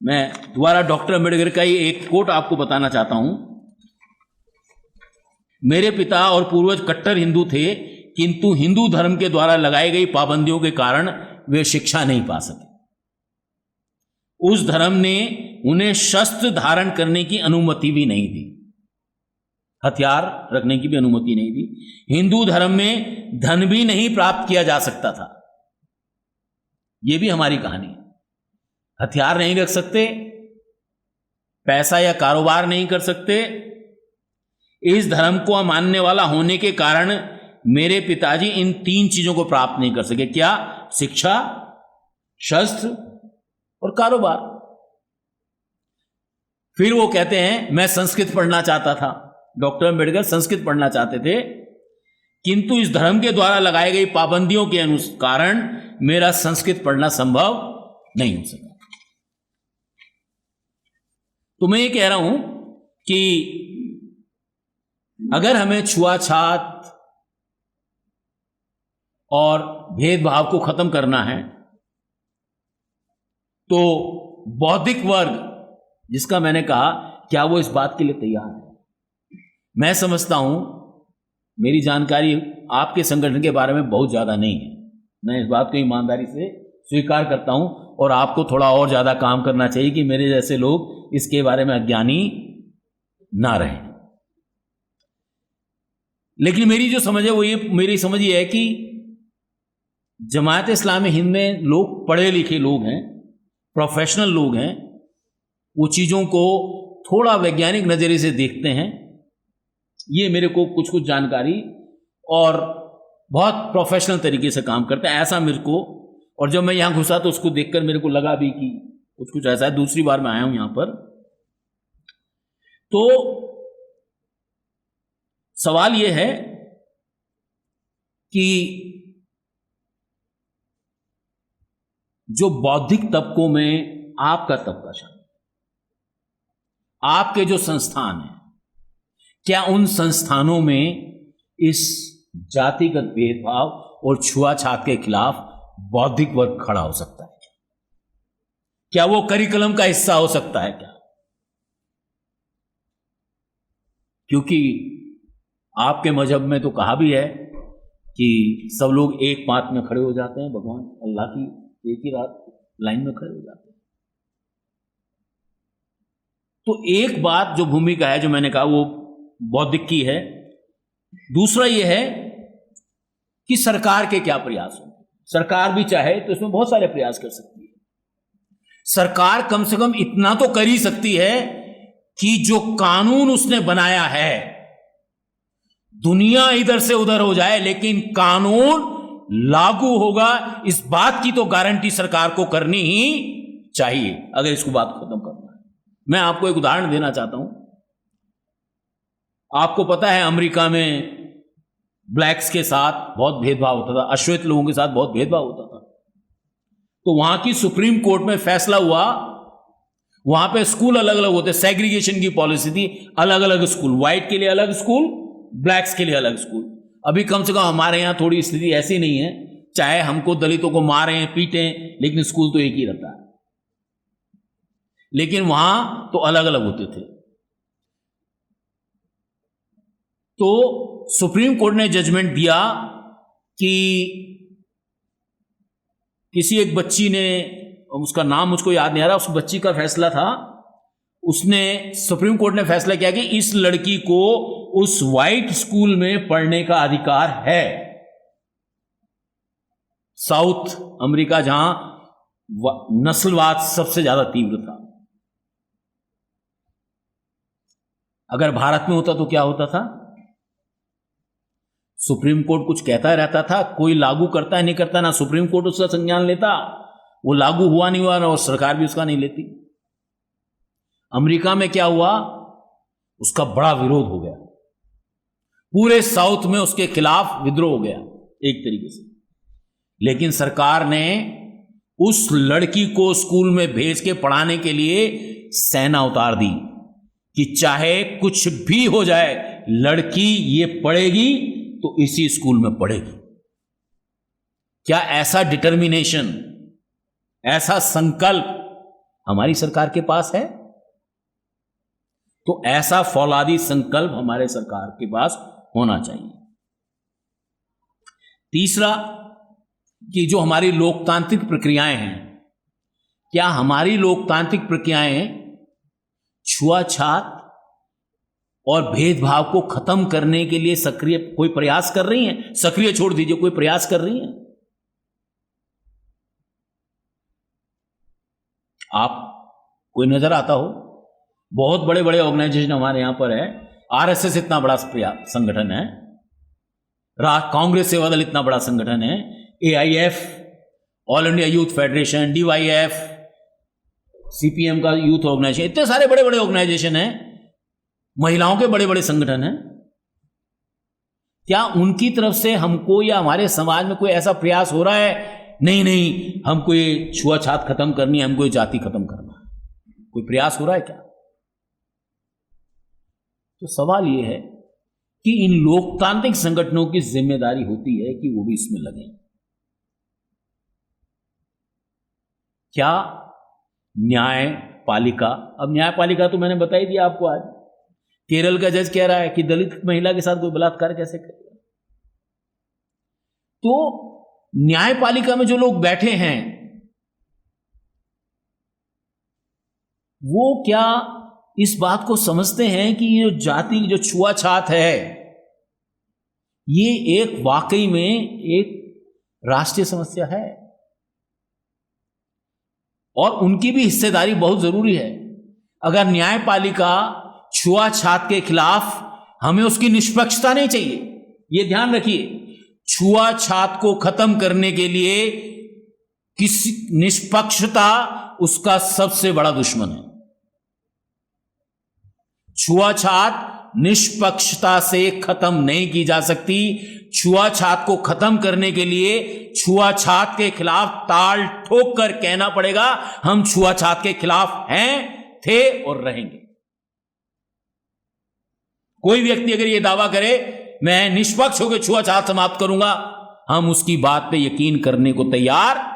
मैं दोबारा डॉक्टर अम्बेडकर का ही एक कोट आपको बताना चाहता हूं। मेरे पिता और पूर्वज कट्टर हिंदू थे, किंतु हिंदू धर्म के द्वारा लगाई गई पाबंदियों के कारण वे शिक्षा नहीं पा सके। उस धर्म ने उन्हें शस्त्र धारण करने की अनुमति भी नहीं दी, हथियार रखने की भी अनुमति नहीं दी। हिंदू धर्म में धन भी नहीं प्राप्त किया जा सकता था। यह भी हमारी कहानी है। हथियार नहीं रख सकते, पैसा या कारोबार नहीं कर सकते। इस धर्म को मानने वाला होने के कारण मेरे पिताजी इन 3 चीजों को प्राप्त नहीं कर सके। क्या? शिक्षा, शस्त्र और कारोबार। फिर वो कहते हैं मैं संस्कृत पढ़ना चाहता था। डॉक्टर अम्बेडकर संस्कृत पढ़ना चाहते थे, किंतु इस धर्म के द्वारा लगाई गई पाबंदियों के कारण मेरा संस्कृत पढ़ना संभव नहीं हो सका। तो मैं ये कह रहा हूं कि अगर हमें छुआछात और भेदभाव को खत्म करना है तो बौद्धिक वर्ग, जिसका मैंने कहा, क्या वो इस बात के लिए तैयार है? मैं समझता हूं, मेरी जानकारी आपके संगठन के बारे में बहुत ज्यादा नहीं है, मैं इस बात को ईमानदारी से स्वीकार करता हूं, और आपको थोड़ा और ज्यादा काम करना चाहिए कि मेरे जैसे लोग इसके बारे में अज्ञानी ना रहें। लेकिन मेरी जो समझ है वो ये, मेरी समझ ये है कि जमात इस्लामी हिंद में लोग पढ़े लिखे लोग हैं, प्रोफेशनल लोग हैं, वो चीज़ों को थोड़ा वैज्ञानिक नज़रिए से देखते हैं। ये मेरे को कुछ कुछ जानकारी, और बहुत प्रोफेशनल तरीके से काम करते हैं, ऐसा मेरे को। और जब मैं यहाँ घुसा तो उसको देखकर मेरे को लगा भी कि कुछ कुछ ऐसा है। दूसरी बार मैं आया हूँ यहाँ पर, तो सवाल ये है कि जो बौद्धिक तबकों में आपका तबका शामिल, आपके जो संस्थान हैं, क्या उन संस्थानों में इस जातिगत भेदभाव और छुआछात के खिलाफ बौद्धिक वर्ग खड़ा हो सकता है? क्या वो करिकुलम का हिस्सा हो सकता है? क्या? क्योंकि आपके मजहब में तो कहा भी है कि सब लोग एक पात में खड़े हो जाते हैं, भगवान अल्लाह की एक ही रात लाइन में खड़े हो जाते हैं। तो एक बात जो भूमिका है, जो मैंने कहा, वो बौद्धिक की है। दूसरा ये है कि सरकार के क्या प्रयास होंगे। सरकार भी चाहे तो इसमें बहुत सारे प्रयास कर सकती है। सरकार कम से कम इतना तो कर ही सकती है कि जो कानून उसने बनाया है, दुनिया इधर से उधर हो जाए लेकिन कानून लागू होगा, इस बात की तो गारंटी सरकार को करनी ही चाहिए अगर इसको बात खत्म करना है। मैं आपको एक उदाहरण देना चाहता हूं। आपको पता है अमेरिका में ब्लैक्स के साथ बहुत भेदभाव होता था, अश्वेत लोगों के साथ बहुत भेदभाव होता था। तो वहां की सुप्रीम कोर्ट में फैसला हुआ, वहां पे स्कूल अलग अलग होते, सेग्रीगेशन की पॉलिसी थी, अलग अलग स्कूल, व्हाइट के लिए अलग स्कूल, ब्लैक्स के लिए अलग स्कूल। अभी कम से कम हमारे यहां थोड़ी स्थिति ऐसी नहीं है, चाहे हमको दलितों को मारें पीटें लेकिन स्कूल तो एक ही रहता है। लेकिन वहां तो अलग अलग होते थे। तो सुप्रीम कोर्ट ने जजमेंट दिया कि किसी एक बच्ची ने, उसका नाम मुझको याद नहीं आ रहा, उस बच्ची का फैसला था, उसने, सुप्रीम कोर्ट ने फैसला किया कि इस लड़की को उस व्हाइट स्कूल में पढ़ने का अधिकार है। साउथ अमेरिका, जहां नस्लवाद सबसे ज्यादा तीव्र था। अगर भारत में होता तो क्या होता था? सुप्रीम कोर्ट कुछ कहता रहता था, कोई लागू करता है नहीं करता, ना सुप्रीम कोर्ट उसका संज्ञान लेता, वो लागू हुआ नहीं हुआ, और सरकार भी उसका नहीं लेती। अमेरिका में क्या हुआ? उसका बड़ा विरोध हो गया, पूरे साउथ में उसके खिलाफ विद्रोह हो गया एक तरीके से। लेकिन सरकार ने उस लड़की को स्कूल में भेज के पढ़ाने के लिए सेना उतार दी कि चाहे कुछ भी हो जाए, लड़की ये पढ़ेगी तो इसी स्कूल में पढ़ेगी। क्या ऐसा डिटर्मिनेशन, ऐसा संकल्प हमारी सरकार के पास है? तो ऐसा फौलादी संकल्प हमारे सरकार के पास होना चाहिए। तीसरा, कि जो हमारी लोकतांत्रिक प्रक्रियाएं हैं, क्या हमारी लोकतांत्रिक प्रक्रियाएं छुआछात और भेदभाव को खत्म करने के लिए सक्रिय कोई प्रयास कर रही हैं? सक्रिय छोड़ दीजिए, कोई प्रयास कर रही हैं? आप कोई नजर आता हो? बहुत बड़े बड़े ऑर्गेनाइजेशन हमारे यहां पर है। आरएसएस इतना बड़ा संगठन है, कांग्रेस सेवा दल इतना बड़ा संगठन है, AIF, All India Youth Federation, DYF, CPM का यूथ ऑर्गेनाइजेशन, इतने सारे बड़े बड़े ऑर्गेनाइजेशन हैं, महिलाओं के बड़े बड़े संगठन हैं। क्या उनकी तरफ से हमको या हमारे समाज में कोई ऐसा प्रयास हो रहा है? नहीं नहीं, हमको ये छुआछात खत्म करनी है, हमको ये जाति खत्म करना है, कोई प्रयास हो रहा है क्या? तो सवाल यह है कि इन लोकतांत्रिक संगठनों की जिम्मेदारी होती है कि वो भी इसमें लगे। क्या न्यायपालिका, अब न्यायपालिका तो मैंने बता ही दिया आपको। आज केरल का जज कह रहा है कि दलित महिला के साथ कोई बलात्कार कैसे करेगा? तो न्यायपालिका में जो लोग बैठे हैं, वो क्या इस बात को समझते हैं कि ये जाति, जो छुआछात है, ये एक वाकई में एक राष्ट्रीय समस्या है और उनकी भी हिस्सेदारी बहुत जरूरी है। अगर न्यायपालिका छुआछात के खिलाफ, हमें उसकी निष्पक्षता नहीं चाहिए, यह ध्यान रखिए। छुआछात को खत्म करने के लिए किसी निष्पक्षता उसका सबसे बड़ा दुश्मन है। छुआछात निष्पक्षता से खत्म नहीं की जा सकती। छुआछात को खत्म करने के लिए छुआछात के खिलाफ ताल ठोक कर कहना पड़ेगा, हम छुआछात के खिलाफ हैं, थे और रहेंगे। कोई व्यक्ति अगर यह दावा करे मैं निष्पक्ष होकर छुआछात समाप्त करूंगा, हम उसकी बात पे यकीन करने को तैयार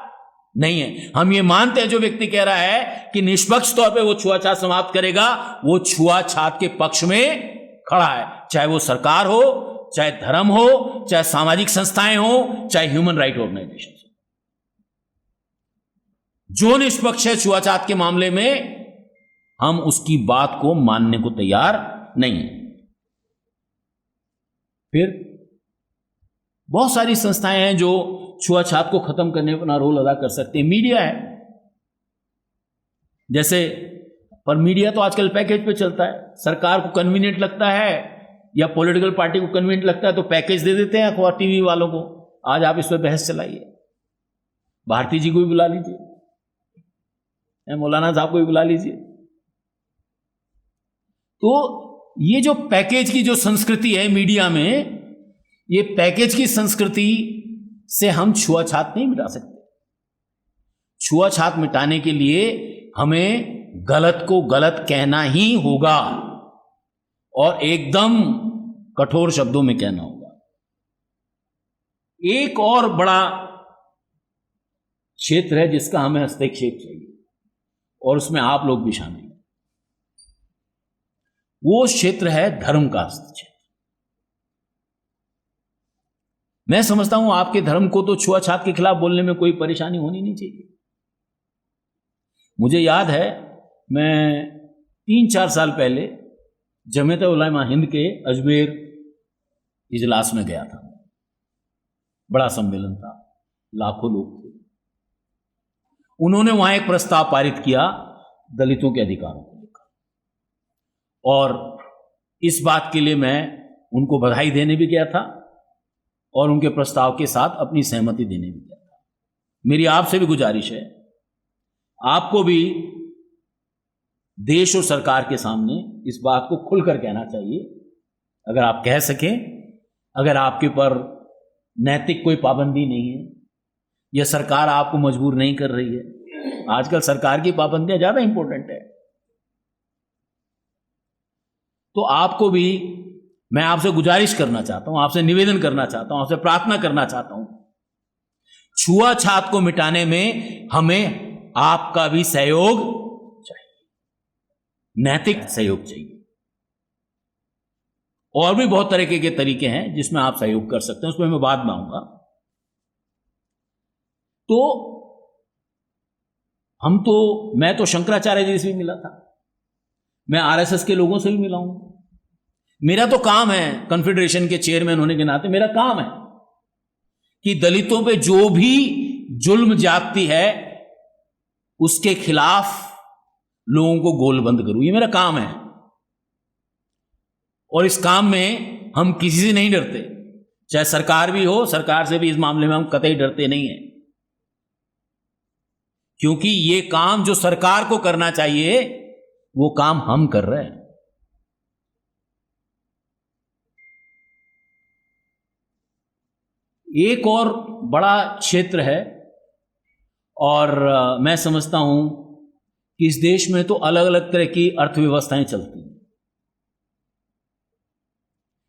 नहीं है। हम ये मानते हैं जो व्यक्ति कह रहा है कि निष्पक्ष तौर पे वो छुआछात समाप्त करेगा, वो छुआछात के पक्ष में खड़ा है, चाहे वो सरकार हो, चाहे धर्म हो, चाहे सामाजिक संस्थाएं हो, चाहे ह्यूमन राइट ऑर्गेनाइजेशन। जो निष्पक्ष है छुआछात के मामले में, हम उसकी बात को मानने को तैयार नहीं है। फिर बहुत सारी संस्थाएं हैं जो छुआछात को खत्म करने में अपना रोल अदा कर सकते हैं। मीडिया है जैसे, पर मीडिया तो आजकल पैकेज पे चलता है। सरकार को कन्वीनियंट लगता है या पॉलिटिकल पार्टी को कन्वीनियंट लगता है तो पैकेज दे देते हैं अखबार टीवी वालों को। आज आप इस पर बहस चलाइए, भारती जी को भी बुला लीजिए, मौलाना साहब को भी बुला लीजिए। तो ये जो पैकेज की जो संस्कृति है मीडिया में, ये पैकेज की संस्कृति से हम छुआछात नहीं मिटा सकते। छुआछात मिटाने के लिए हमें गलत को गलत कहना ही होगा और एकदम कठोर शब्दों में कहना होगा। एक और बड़ा क्षेत्र है जिसका हमें हस्तक्षेप चाहिए और उसमें आप लोग भी शामिल हैं। वो क्षेत्र है धर्म का हस्तक्षेप। मैं समझता हूं आपके धर्म को तो छुआछात के खिलाफ बोलने में कोई परेशानी होनी नहीं चाहिए। मुझे याद है, मैं 3-4 साल पहले जमीयत उलमा हिंद के अजमेर इजलास में गया था। बड़ा सम्मेलन था, लाखों लोग थे। उन्होंने वहां एक प्रस्ताव पारित किया दलितों के अधिकारों को लेकर, और इस बात के लिए मैं उनको बधाई देने भी गया था और उनके प्रस्ताव के साथ अपनी सहमति देने भी गया था। मेरी आपसे भी गुजारिश है, आपको भी देश और सरकार के सामने इस बात को खुलकर कहना चाहिए, अगर आप कह सकें, अगर आपके पर नैतिक कोई पाबंदी नहीं है या सरकार आपको मजबूर नहीं कर रही है। आजकल सरकार की पाबंदियां ज्यादा इंपॉर्टेंट है। तो आपको भी मैं आपसे गुजारिश करना चाहता हूं, आपसे निवेदन करना चाहता हूं, आपसे प्रार्थना करना चाहता हूं, छुआछूत को मिटाने में हमें आपका भी सहयोग चाहिए, नैतिक सहयोग चाहिए। और भी बहुत तरीके के तरीके हैं जिसमें आप सहयोग कर सकते हैं, उसमें मैं बाद में आऊंगा। तो मैं तो शंकराचार्य जी से भी मिला था, मैं आरएसएस के लोगों से भी मिला हूं। मेरा तो काम है, कॉन्फेडरेशन के चेयरमैन होने के नाते मेरा काम है कि दलितों पे जो भी जुल्म जाती है उसके खिलाफ लोगों को गोलबंद करूं, ये मेरा काम है। और इस काम में हम किसी से नहीं डरते, चाहे सरकार भी हो, सरकार से भी इस मामले में हम कतई डरते नहीं हैं, क्योंकि ये काम जो सरकार को करना चाहिए वो काम हम कर रहे हैं। एक और बड़ा क्षेत्र है, और मैं समझता हूं कि इस देश में तो अलग अलग तरह की अर्थव्यवस्थाएं चलती हैं।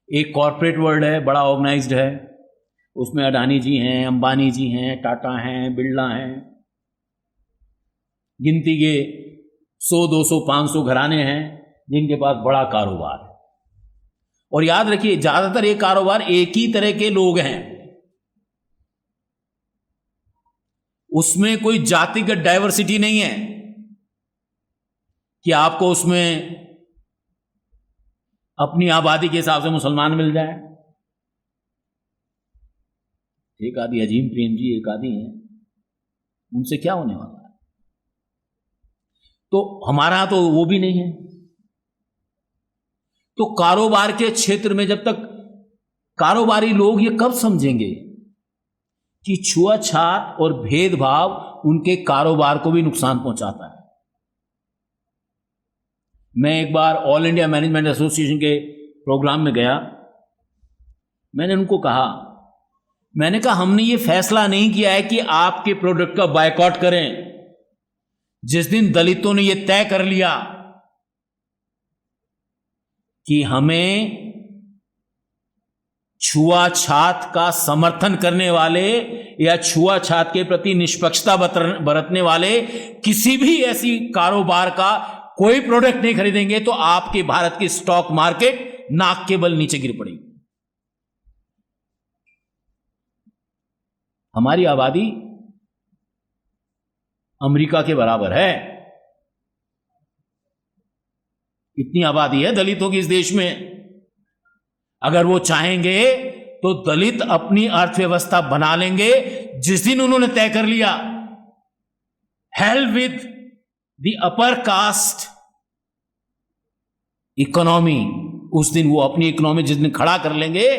एक कॉरपोरेट वर्ल्ड है, बड़ा ऑर्गेनाइज्ड है, उसमें अडानी जी हैं, अंबानी जी हैं, टाटा हैं, बिरला हैं, गिनती के 100, 200, 500 घराने हैं जिनके पास बड़ा कारोबार है। और याद रखिए, ज्यादातर ये कारोबार एक ही तरह के लोग हैं, उसमें कोई जातिगत डाइवर्सिटी नहीं है कि आपको उसमें अपनी आबादी के हिसाब से मुसलमान मिल जाए। एक आदि अजीम प्रेम जी एक आदि हैं, उनसे क्या होने वाला है। तो हमारा तो वो भी नहीं है। तो कारोबार के क्षेत्र में जब तक कारोबारी लोग ये कब समझेंगे कि छुआछूत और भेदभाव उनके कारोबार को भी नुकसान पहुंचाता है। मैं एक बार ऑल इंडिया मैनेजमेंट एसोसिएशन के प्रोग्राम में गया, मैंने उनको कहा, मैंने कहा हमने ये फैसला नहीं किया है कि आपके प्रोडक्ट का बायकॉट करें। जिस दिन दलितों ने यह तय कर लिया कि हमें छुआछूत का समर्थन करने वाले या छुआछूत के प्रति निष्पक्षता बरतने वाले किसी भी ऐसी कारोबार का कोई प्रोडक्ट नहीं खरीदेंगे, तो आपके भारत की स्टॉक मार्केट नाक के बल नीचे गिर पड़ेगी। हमारी आबादी अमेरिका के बराबर है, इतनी आबादी है दलितों की इस देश में। अगर वो चाहेंगे तो दलित अपनी अर्थव्यवस्था बना लेंगे। जिस दिन उन्होंने तय कर लिया help with the upper caste economy, उस दिन वो अपनी इकोनॉमी जिस दिन खड़ा कर लेंगे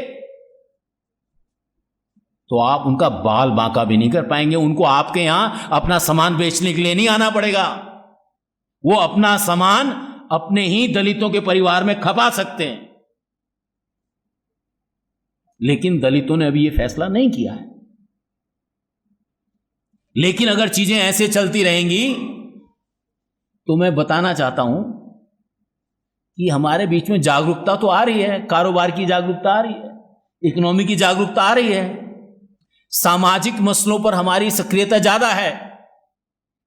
तो आप उनका बाल बांका भी नहीं कर पाएंगे। उनको आपके यहां अपना सामान बेचने के लिए नहीं आना पड़ेगा, वो अपना सामान अपने ही दलितों के परिवार में खपा सकते हैं। लेकिन दलितों ने अभी यह फैसला नहीं किया है। लेकिन अगर चीजें ऐसे चलती रहेंगी तो मैं बताना चाहता हूं कि हमारे बीच में जागरूकता तो आ रही है, कारोबार की जागरूकता आ रही है, इकोनॉमी की जागरूकता आ रही है, सामाजिक मसलों पर हमारी सक्रियता ज्यादा है।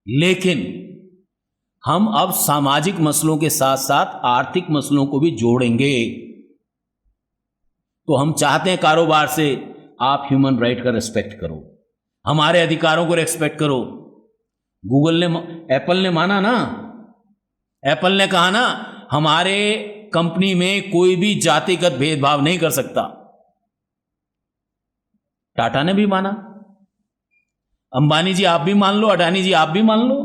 लेकिन हम अब सामाजिक मसलों के साथ साथ आर्थिक मसलों को भी जोड़ेंगे। तो हम चाहते हैं कारोबार से आप ह्यूमन राइट का रिस्पेक्ट करो, हमारे अधिकारों को रिस्पेक्ट करो। एप्पल ने माना ना, एप्पल ने कहा ना हमारे कंपनी में कोई भी जातिगत भेदभाव नहीं कर सकता। टाटा ने भी माना, अंबानी जी आप भी मान लो, अडानी जी आप भी मान लो,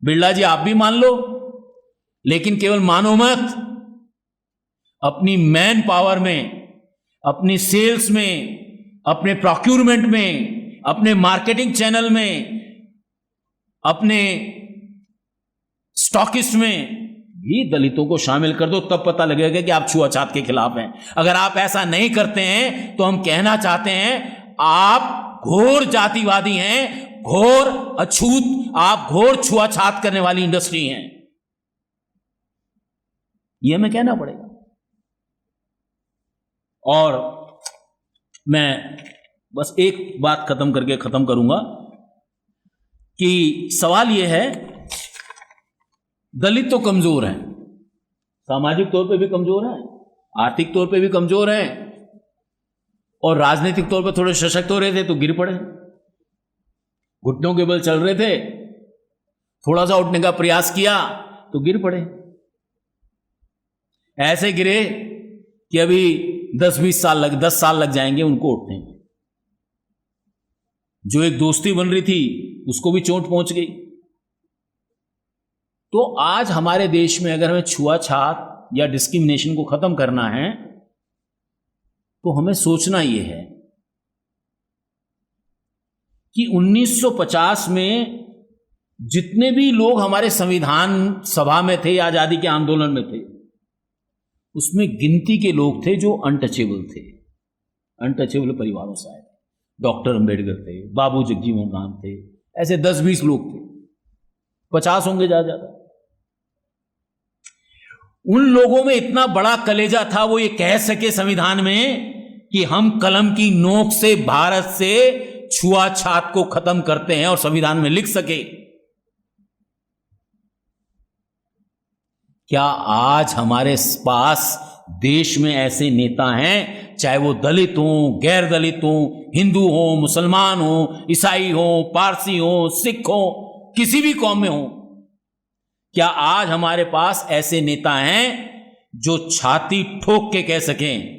बिरला जी आप भी मान लो, लेकिन केवल मानो मत। अपनी मैन पावर में, अपनी सेल्स में, अपने प्रोक्यूरमेंट में, अपने मार्केटिंग चैनल में, अपने स्टॉकिस्ट में भी दलितों को शामिल कर दो, तब पता लगेगा कि आप छुआछात के खिलाफ हैं। अगर आप ऐसा नहीं करते हैं तो हम कहना चाहते हैं आप घोर जातिवादी हैं, घोर अछूत, आप घोर छुआछात करने वाली इंडस्ट्री हैं, यह हमें कहना पड़ेगा। और मैं बस एक बात खत्म करके खत्म करूंगा कि सवाल यह है, दलित तो कमजोर हैं, सामाजिक तौर पे भी कमजोर हैं, आर्थिक तौर पे भी कमजोर हैं, और राजनीतिक तौर पे थोड़े सशक्त हो रहे थे तो गिर पड़े, घुटनों के बल चल रहे थे, थोड़ा सा उठने का प्रयास किया तो गिर पड़े। ऐसे गिरे कि अभी 10 साल लग जाएंगे उनको उठने में। जो एक दोस्ती बन रही थी उसको भी चोट पहुंच गई। तो आज हमारे देश में अगर हमें छुआछात या डिस्क्रिमिनेशन को खत्म करना है तो हमें सोचना यह है कि 1950 में जितने भी लोग हमारे संविधान सभा में थे या आजादी के आंदोलन में थे, उसमें गिनती के लोग थे जो अनटचेबल थे, अनटचेबल परिवारों से आए थे। डॉक्टर अंबेडकर थे, बाबू जगजीवन राम थे, ऐसे 10-20 लोग थे, 50 होंगे ज्यादा। उन लोगों में इतना बड़ा कलेजा था, वो ये कह सके संविधान में कि हम कलम की नोक से भारत से छुआछात को खत्म करते हैं, और संविधान में लिख सके। क्या आज हमारे पास देश में ऐसे नेता हैं, चाहे वो दलित हों, गैर दलित हों, हिंदू हों, मुसलमान हों, ईसाई हों, पारसी हों, सिख हों, किसी भी कौम में हों, क्या आज हमारे पास ऐसे नेता हैं जो छाती ठोक के कह सकें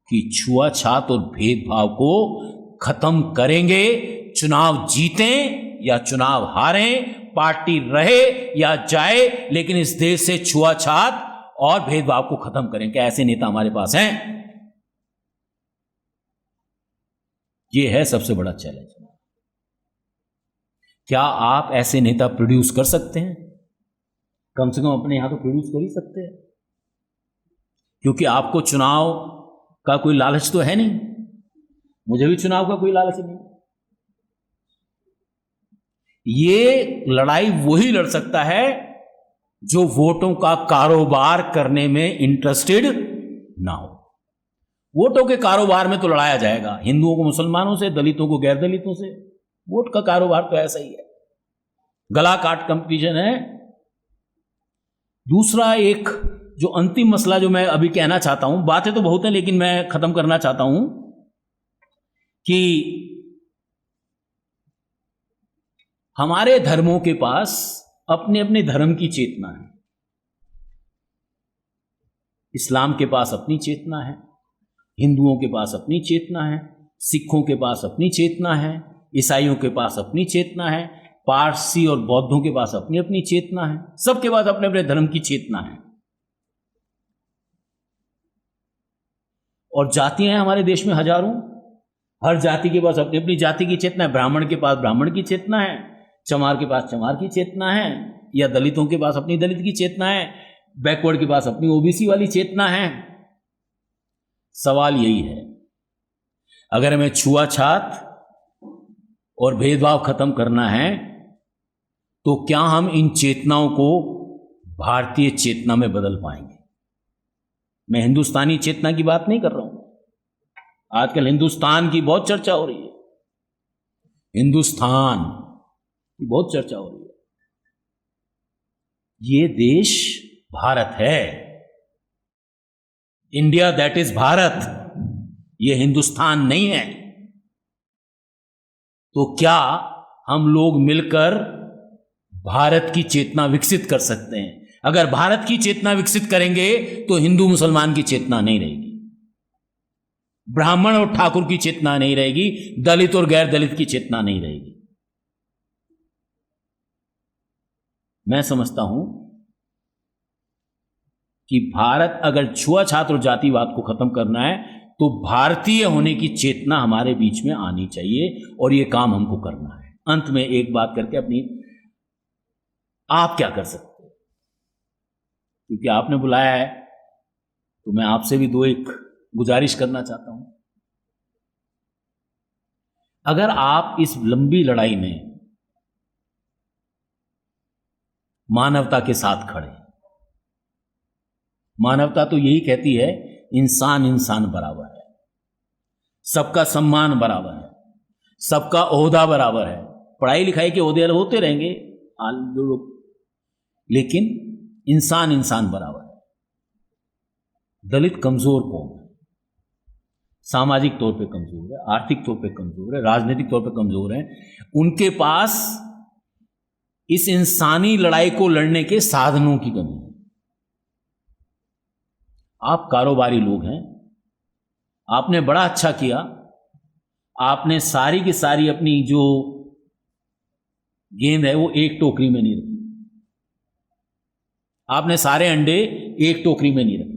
कि छुआछात और भेदभाव को खत्म करेंगे, चुनाव जीतें या चुनाव हारें, पार्टी रहे या जाए, लेकिन इस देश से छुआछात और भेदभाव को खत्म करें? क्या ऐसे नेता हमारे पास हैं? यह है सबसे बड़ा चैलेंज। क्या आप ऐसे नेता प्रोड्यूस कर सकते हैं? कम से कम अपने यहां तो प्रोड्यूस कर ही सकते हैं, क्योंकि आपको चुनाव का कोई लालच तो है नहीं, मुझे भी चुनाव का कोई लालच नहीं। ये लड़ाई वही लड़ सकता है जो वोटों का कारोबार करने में इंटरेस्टेड ना हो। वोटों के कारोबार में तो लड़ाया जाएगा, हिंदुओं को मुसलमानों से, दलितों को गैर दलितों से। वोट का कारोबार तो ऐसा ही है, गला काट कंपटीशन है। दूसरा एक जो अंतिम मसला जो मैं अभी कहना चाहता हूं, बातें तो बहुत हैं लेकिन मैं खत्म करना चाहता हूं कि हमारे धर्मों के पास अपने अपने धर्म की चेतना है। इस्लाम के पास अपनी चेतना है, हिंदुओं के पास अपनी चेतना है, सिखों के पास अपनी चेतना है, ईसाइयों के पास अपनी चेतना है, पारसी और बौद्धों के पास अपनी अपनी चेतना है। सबके पास अपने अपने धर्म की चेतना है। और जातियां हैं हमारे देश में हजारों, हर जाति के पास अपनी अपनी जाति की चेतना है। ब्राह्मण के पास ब्राह्मण की चेतना है, चमार के पास चमार की चेतना है, या दलितों के पास अपनी दलित की चेतना है, बैकवर्ड के पास अपनी ओबीसी वाली चेतना है। सवाल यही है, अगर हमें छुआछात और भेदभाव खत्म करना है तो क्या हम इन चेतनाओं को भारतीय चेतना में बदल पाएंगे? मैं हिंदुस्तानी चेतना की बात नहीं कर रहा हूं। आजकल हिंदुस्तान की बहुत चर्चा हो रही है, हिंदुस्तान की बहुत चर्चा हो रही है। ये देश भारत है, इंडिया दैट इज भारत, ये हिंदुस्तान नहीं है। तो क्या हम लोग मिलकर भारत की चेतना विकसित कर सकते हैं? अगर भारत की चेतना विकसित करेंगे तो हिंदू मुसलमान की चेतना नहीं रहेगी। ब्राह्मण और ठाकुर की चेतना नहीं रहेगी, दलित और गैर दलित की चेतना नहीं रहेगी। मैं समझता हूं कि भारत अगर छुआछात और जातिवाद को खत्म करना है तो भारतीय होने की चेतना हमारे बीच में आनी चाहिए और ये काम हमको करना है। अंत में एक बात करके अपनी, आप क्या कर सकते हैं, क्योंकि आपने बुलाया है तो मैं आपसे भी दो एक गुजारिश करना चाहता हूं। अगर आप इस लंबी लड़ाई में मानवता के साथ खड़े, मानवता तो यही कहती है इंसान इंसान बराबर है, सबका सम्मान बराबर है, सबका ओहदा बराबर है। पढ़ाई लिखाई के ओहदे होते रहेंगे लोग, लेकिन इंसान इंसान बराबर है। दलित कमजोर कौम है, सामाजिक तौर पे कमजोर है, आर्थिक तौर पे कमजोर है, राजनीतिक तौर पे कमजोर है। उनके पास इस इंसानी लड़ाई को लड़ने के साधनों की कमी है। आप कारोबारी लोग हैं, आपने बड़ा अच्छा किया, आपने सारी की सारी अपनी जो गेंद है वो एक टोकरी में नहीं रखी, आपने सारे अंडे एक टोकरी में नहीं रखे।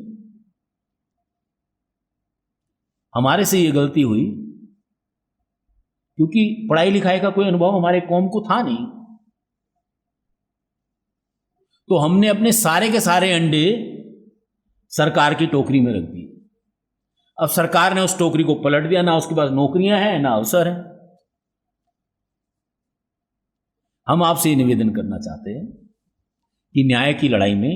हमारे से ये गलती हुई क्योंकि पढ़ाई लिखाई का कोई अनुभव हमारे कौम को था नहीं, तो हमने अपने सारे के सारे अंडे सरकार की टोकरी में रख दिए। अब सरकार ने उस टोकरी को पलट दिया, ना उसके पास नौकरियां हैं ना अवसर है। हम आपसे निवेदन करना चाहते हैं कि न्याय की लड़ाई में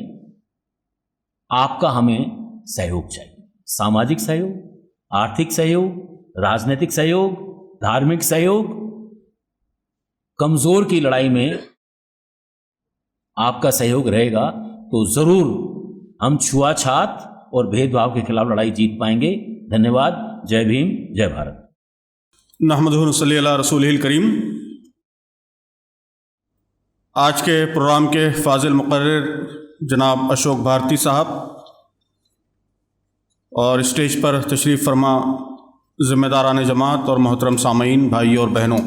आपका हमें सहयोग चाहिए, सामाजिक सहयोग, आर्थिक सहयोग, राजनीतिक सहयोग, धार्मिक सहयोग। कमजोर की लड़ाई में आपका सहयोग रहेगा तो जरूर हम छुआछात और भेदभाव के खिलाफ लड़ाई जीत पाएंगे। धन्यवाद। जय भीम, जय भारत। नहमदुहु सल्ली अला रसूलिल करीम। आज के प्रोग्राम के फाजिल मुकर्रिर जनाब अशोक भारती साहब और स्टेज पर तशरीफ़ फरमा ज़िम्मेदारान जमात और मोहतरम सामीन भाई और बहनों,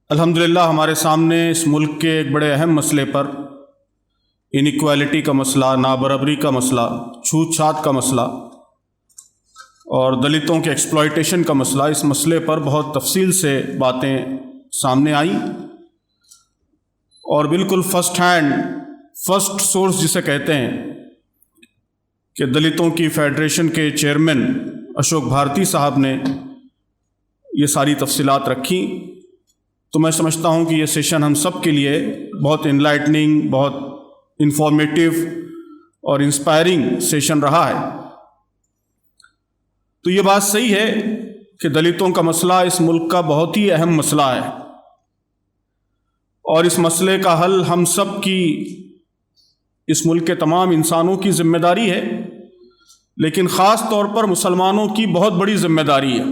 अल्हम्दुलिल्लाह हमारे सामने इस मुल्क के एक बड़े अहम मसले पर, इनइक्वालिटी का मसला, नाबराबरी का मसला, छूत छात का मसला और दलितों के एक्सप्लॉयटेशन का मसला, इस मसले पर बहुत तफसील से बातें सामने आई और बिल्कुल फर्स्ट हैंड, फर्स्ट सोर्स जिसे कहते हैं कि दलितों की फेडरेशन के चेयरमैन अशोक भारती साहब ने ये सारी तफसीलात रखी। तो मैं समझता हूँ कि ये सेशन हम सब के लिए बहुत इनलाइटनिंग, बहुत इंफॉर्मेटिव और इंस्पायरिंग सेशन रहा है। तो ये बात सही है कि दलितों का मसला इस मुल्क का बहुत ही अहम मसला है और इस मसले का हल हम सब की, इस मुल्क के तमाम इंसानों की जिम्मेदारी है, लेकिन ख़ास तौर पर मुसलमानों की बहुत बड़ी जिम्मेदारी है।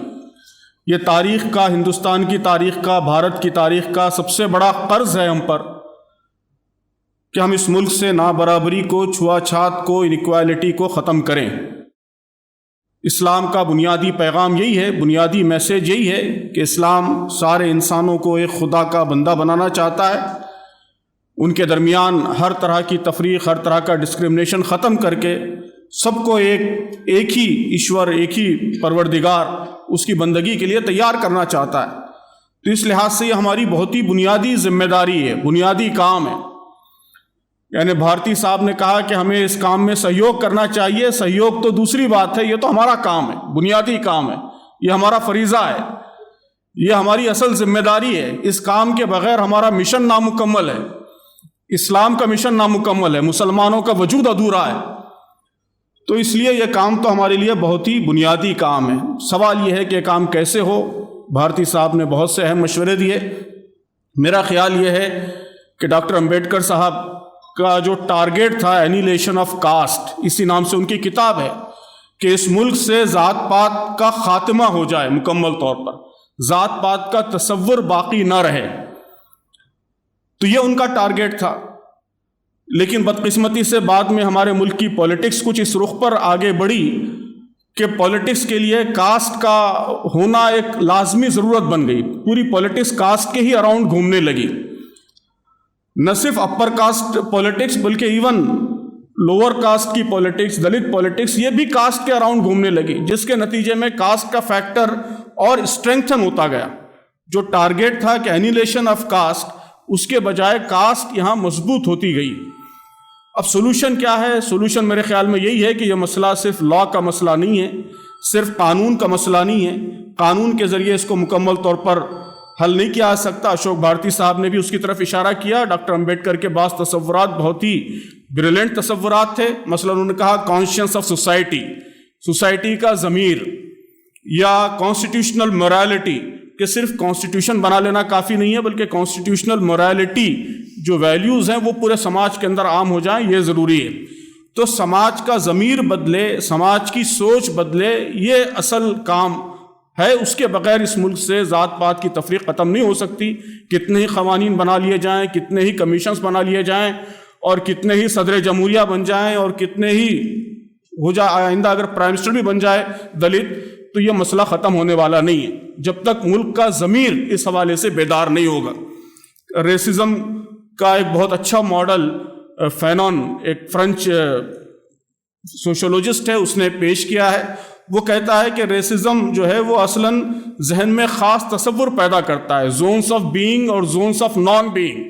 ये तारीख़ का, हिंदुस्तान की तारीख़ का, भारत की तारीख़ का सबसे बड़ा कर्ज़ है हम पर कि हम इस मुल्क से नाबराबरी को, छुआछात को, इनइक्वालिटी को ख़त्म करें। इस्लाम का बुनियादी पैगाम यही है, बुनियादी मैसेज यही है कि इस्लाम सारे इंसानों को एक खुदा का बंदा बनाना चाहता है। उनके दरमियान हर तरह की तफरीक, हर तरह का डिस्क्रिमिनेशन ख़त्म करके सबको एक ही ईश्वर, एक ही परवरदिगार, उसकी बंदगी के लिए तैयार करना चाहता है। तो इस लिहाज से ये हमारी बहुत ही बुनियादी जिम्मेदारी है, बुनियादी काम है। यानी भारती साहब ने कहा कि हमें इस काम में सहयोग करना चाहिए। सहयोग तो दूसरी बात है, ये तो हमारा काम है, बुनियादी काम है, ये हमारा फरीज़ा है, ये हमारी असल जिम्मेदारी है। इस काम के बगैर हमारा मिशन नामुकम्मल है, इस्लाम का मिशन नामुकम्मल है, मुसलमानों का वजूद अधूरा है। तो इसलिए यह काम तो हमारे लिए बहुत ही बुनियादी काम है। सवाल यह है कि यह काम कैसे हो। भारती साहब ने बहुत से अहम मशवरे दिए। मेरा ख्याल यह है कि डॉक्टर अंबेडकर साहब का जो टारगेट था, एनिहिलेशन ऑफ कास्ट, इसी नाम से उनकी किताब है, कि इस मुल्क से ज़ात पात का खात्मा हो जाए, मुकम्मल तौर पर ज़ात पात का तसव्वुर बाकी ना रहे। तो ये उनका टारगेट था। लेकिन बदकिस्मती से बाद में हमारे मुल्क की पॉलिटिक्स कुछ इस रुख पर आगे बढ़ी कि पॉलिटिक्स के लिए कास्ट का होना एक लाजमी ज़रूरत बन गई। पूरी पॉलिटिक्स कास्ट के ही अराउंड घूमने लगी। न सिर्फ अपर कास्ट पॉलिटिक्स बल्कि इवन लोअर कास्ट की पॉलिटिक्स, दलित पॉलिटिक्स, ये भी कास्ट के अराउंड घूमने लगी, जिसके नतीजे में कास्ट का फैक्टर और स्ट्रेंथन होता गया। जो टारगेट था कि एनिहिलेशन ऑफ कास्ट, उसके बजाय कास्ट यहाँ मजबूत होती गई। अब सोल्यूशन क्या है? सोल्यूशन मेरे ख्याल में यही है कि यह मसला सिर्फ लॉ का मसला नहीं है, सिर्फ कानून का मसला नहीं है। कानून के ज़रिए इसको मुकम्मल तौर पर हल नहीं किया जा सकता। अशोक भारती साहब ने भी उसकी तरफ इशारा किया। डॉक्टर अम्बेडकर के पास तसव्वुरात बहुत ही ब्रिलियंट तसव्वुरात थे। मसलन उन्होंने कहा कॉन्शियंस ऑफ सोसाइटी, सोसाइटी का ज़मीर, या कॉन्स्टिट्यूशनल मोरालिटी, कि सिर्फ कॉन्स्टिट्यूशन बना लेना काफ़ी नहीं है बल्कि कॉन्स्टिट्यूशनल मोरालिटी, जो वैल्यूज़ हैं वो पूरे समाज के अंदर आम हो जाएं, ये ज़रूरी है। तो समाज का ज़मीर बदले, समाज की सोच बदले, ये असल काम है। उसके बगैर इस मुल्क से ज़ात पात की तफरीक ख़त्म नहीं हो सकती। कितने ही क़वानीन बना लिए जाएं, कितने ही कमीशंस बना लिए जाएं, और कितने ही सदर जमहूरिया बन जाएं, और कितने ही हो जाए, आइंदा अगर प्राइम मिनिस्टर भी बन जाए दलित, तो ये मसला ख़त्म होने वाला नहीं है जब तक मुल्क का ज़मीर इस हवाले से बेदार नहीं होगा। रेसिज्म का एक बहुत अच्छा मॉडल फैनॉन, एक फ्रेंच सोशोलॉजिस्ट है, उसने पेश किया है। वो कहता है कि रेसिज्म जो है वो असलन जहन में ख़ास तसव्वुर पैदा करता है, जोन्स ऑफ बीइंग और जोन्स ऑफ नॉन बीइंग,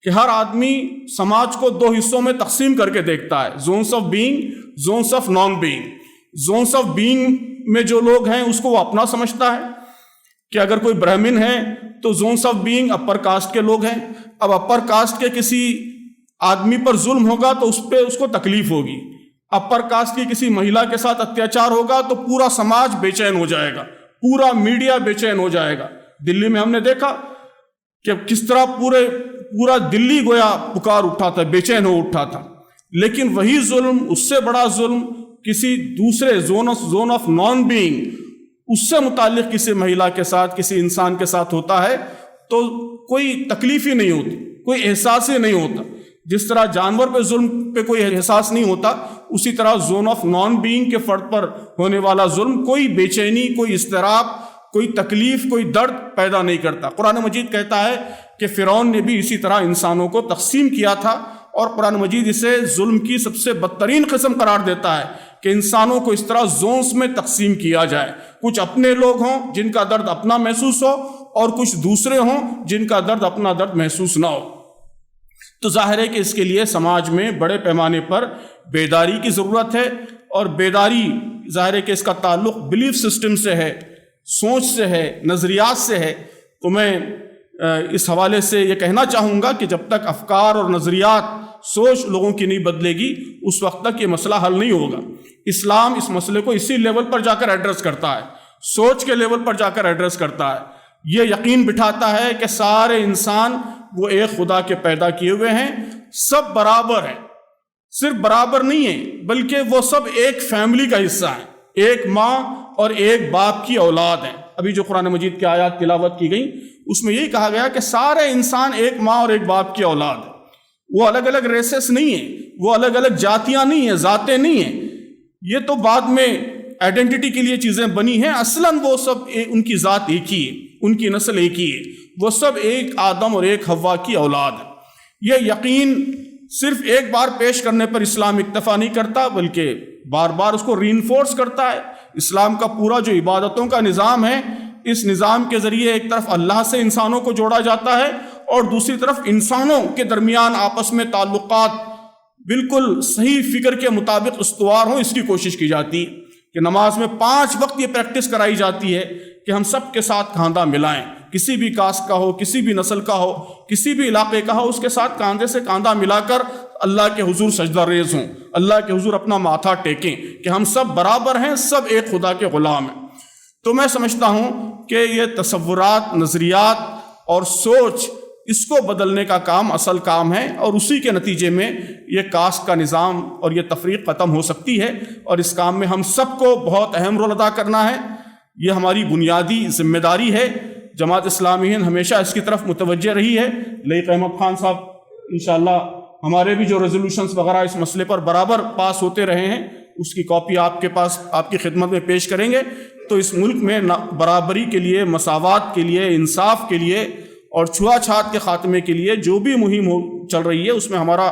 कि हर आदमी समाज को दो हिस्सों में तकसीम करके देखता है, zones of being, zones of non being. Zones of being में जो लोग हैं उसको वो अपना समझता है, कि अगर कोई ब्राह्मण है तो zones of being upper caste के लोग हैं। अब अपर कास्ट के किसी आदमी पर जुल्म होगा तो उस पर उसको तकलीफ होगी। अपर कास्ट की किसी महिला के साथ अत्याचार होगा तो पूरा समाज बेचैन हो जाएगा, पूरा मीडिया बेचैन हो जाएगा। दिल्ली में हमने देखा कि किस तरह पूरा दिल्ली गोया पुकार उठा था, बेचैन हो उठा था। लेकिन वही जुल्म, उससे बड़ा जुल्म किसी दूसरे जोन ऑफ नॉन बीइंग, उससे मुताल्लिक किसी महिला के साथ, किसी इंसान के साथ होता है तो कोई तकलीफ ही नहीं होती, कोई एहसास ही नहीं होता। जिस तरह जानवर पे जुल्म पे कोई एहसास नहीं होता, उसी तरह जोन ऑफ नॉन बीइंग के फर्द पर होने वाला जुल्म कोई बेचैनी, कोई इस्तराब, कोई तकलीफ, कोई दर्द पैदा नहीं करता। कुरान मजीद कहता है कि फ़िरौन ने भी इसी तरह इंसानों को तकसीम किया था, और कुरान मजीद इसे जुल्म की सबसे बदतरीन किस्म करार देता है कि इंसानों को इस तरह जोन्स में तकसीम किया जाए। कुछ अपने लोग हों जिनका दर्द अपना महसूस हो, और कुछ दूसरे हों जिनका दर्द अपना दर्द महसूस ना हो। तो जाहिर है कि इसके लिए समाज में बड़े पैमाने पर बेदारी की ज़रूरत है, और बेदारी जाहिर है कि इसका ताल्लुक़ बिलीफ सिस्टम से है, सोच से है, नज़रियात से है। तो मैं इस हवाले से ये कहना चाहूँगा कि जब तक अफकार और नज़रियात, सोच लोगों की नहीं बदलेगी, उस वक्त तक ये मसला हल नहीं होगा। इस्लाम इस मसले को इसी लेवल पर जाकर एड्रेस करता है, सोच के लेवल पर जाकर एड्रेस करता है। ये यकीन बिठाता है कि सारे इंसान वो एक खुदा के पैदा किए हुए हैं, सब बराबर हैं। सिर्फ बराबर नहीं है बल्कि वो सब एक फैमिली का हिस्सा है, एक माँ और एक बाप की औलाद है। अभी जो कुरान मजीद की आयत तिलावत की गई उसमें यही कहा गया कि सारे इंसान एक माँ और एक बाप की औलाद है। वो अलग अलग रेसेस नहीं है, वो अलग अलग जातियां नहीं है, जातें नहीं है। ये तो बाद में आइडेंटिटी के लिए चीज़ें बनी हैं। असलन वो सब उनकी ज़ात एक ही है, उनकी नस्ल एक ही है, वो सब एक आदम और एक हव्वा की औलाद है। ये यकीन सिर्फ एक बार पेश करने पर इस्लाम इक्तफा नहीं करता बल्कि बार बार उसको रीइंफोर्स करता है। इस्लाम का पूरा जो इबादतों का निज़ाम है, इस निज़ाम के ज़रिए एक तरफ अल्लाह से इंसानों को जोड़ा जाता है और दूसरी तरफ इंसानों के दरमियान आपस में ताल्लुकात बिल्कुल सही फिक्र के मुताबिक इस्तवार हों, इसकी कोशिश की जाती है। कि नमाज में 5 वक्त ये प्रैक्टिस कराई जाती है कि हम सब के साथ खांदा मिलाएं, किसी भी कास्ट का हो, किसी भी नस्ल का हो, किसी भी इलाके का हो, उसके साथ कांधे से कांधा मिलाकर अल्लाह के हुजूर सजदा रेज़ हों, अल्लाह के हुजूर अपना माथा टेकें कि हम सब बराबर हैं, सब एक खुदा के ग़ुलाम हैं। तो मैं समझता हूँ कि ये तसव्वुरात, नज़रियात और सोच, इसको बदलने का काम असल काम है, और उसी के नतीजे में ये कास्ट का निज़ाम और ये तफरीक ख़त्म हो सकती है। और इस काम में हम सबको बहुत अहम रोल अदा करना है, ये हमारी बुनियादी जिम्मेदारी है। जमात इस्लामी हिंद हमेशा इसकी तरफ मुतवज्जह रही है। लईक अहमद खान साहब इंशाअल्लाह हमारे भी जो रेजोल्यूशंस वगैरह इस मसले पर बराबर पास होते रहे हैं, उसकी कॉपी आपके पास आपकी खिदमत में पेश करेंगे। तो इस मुल्क में बराबरी के लिए, मसावात के लिए, इंसाफ के लिए और छुआछात के ख़ात्मे के लिए जो भी मुहिम चल रही है उसमें हमारा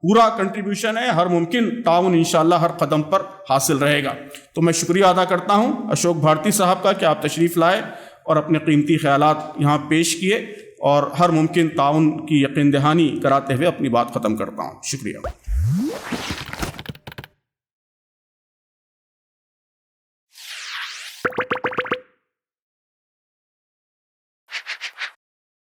पूरा कंट्रीब्यूशन है। हर मुमकिन ताउन इंशाअल्लाह हर कदम पर हासिल रहेगा। तो मैं शुक्रिया अदा करता हूँ अशोक भारती साहब का कि आप तशरीफ़ लाए और अपने कीमती ख्यालात यहाँ पेश किए, और हर मुमकिन ताउन की यकीन दहानी कराते हुए अपनी बात ख़त्म करता हूँ। शुक्रिया।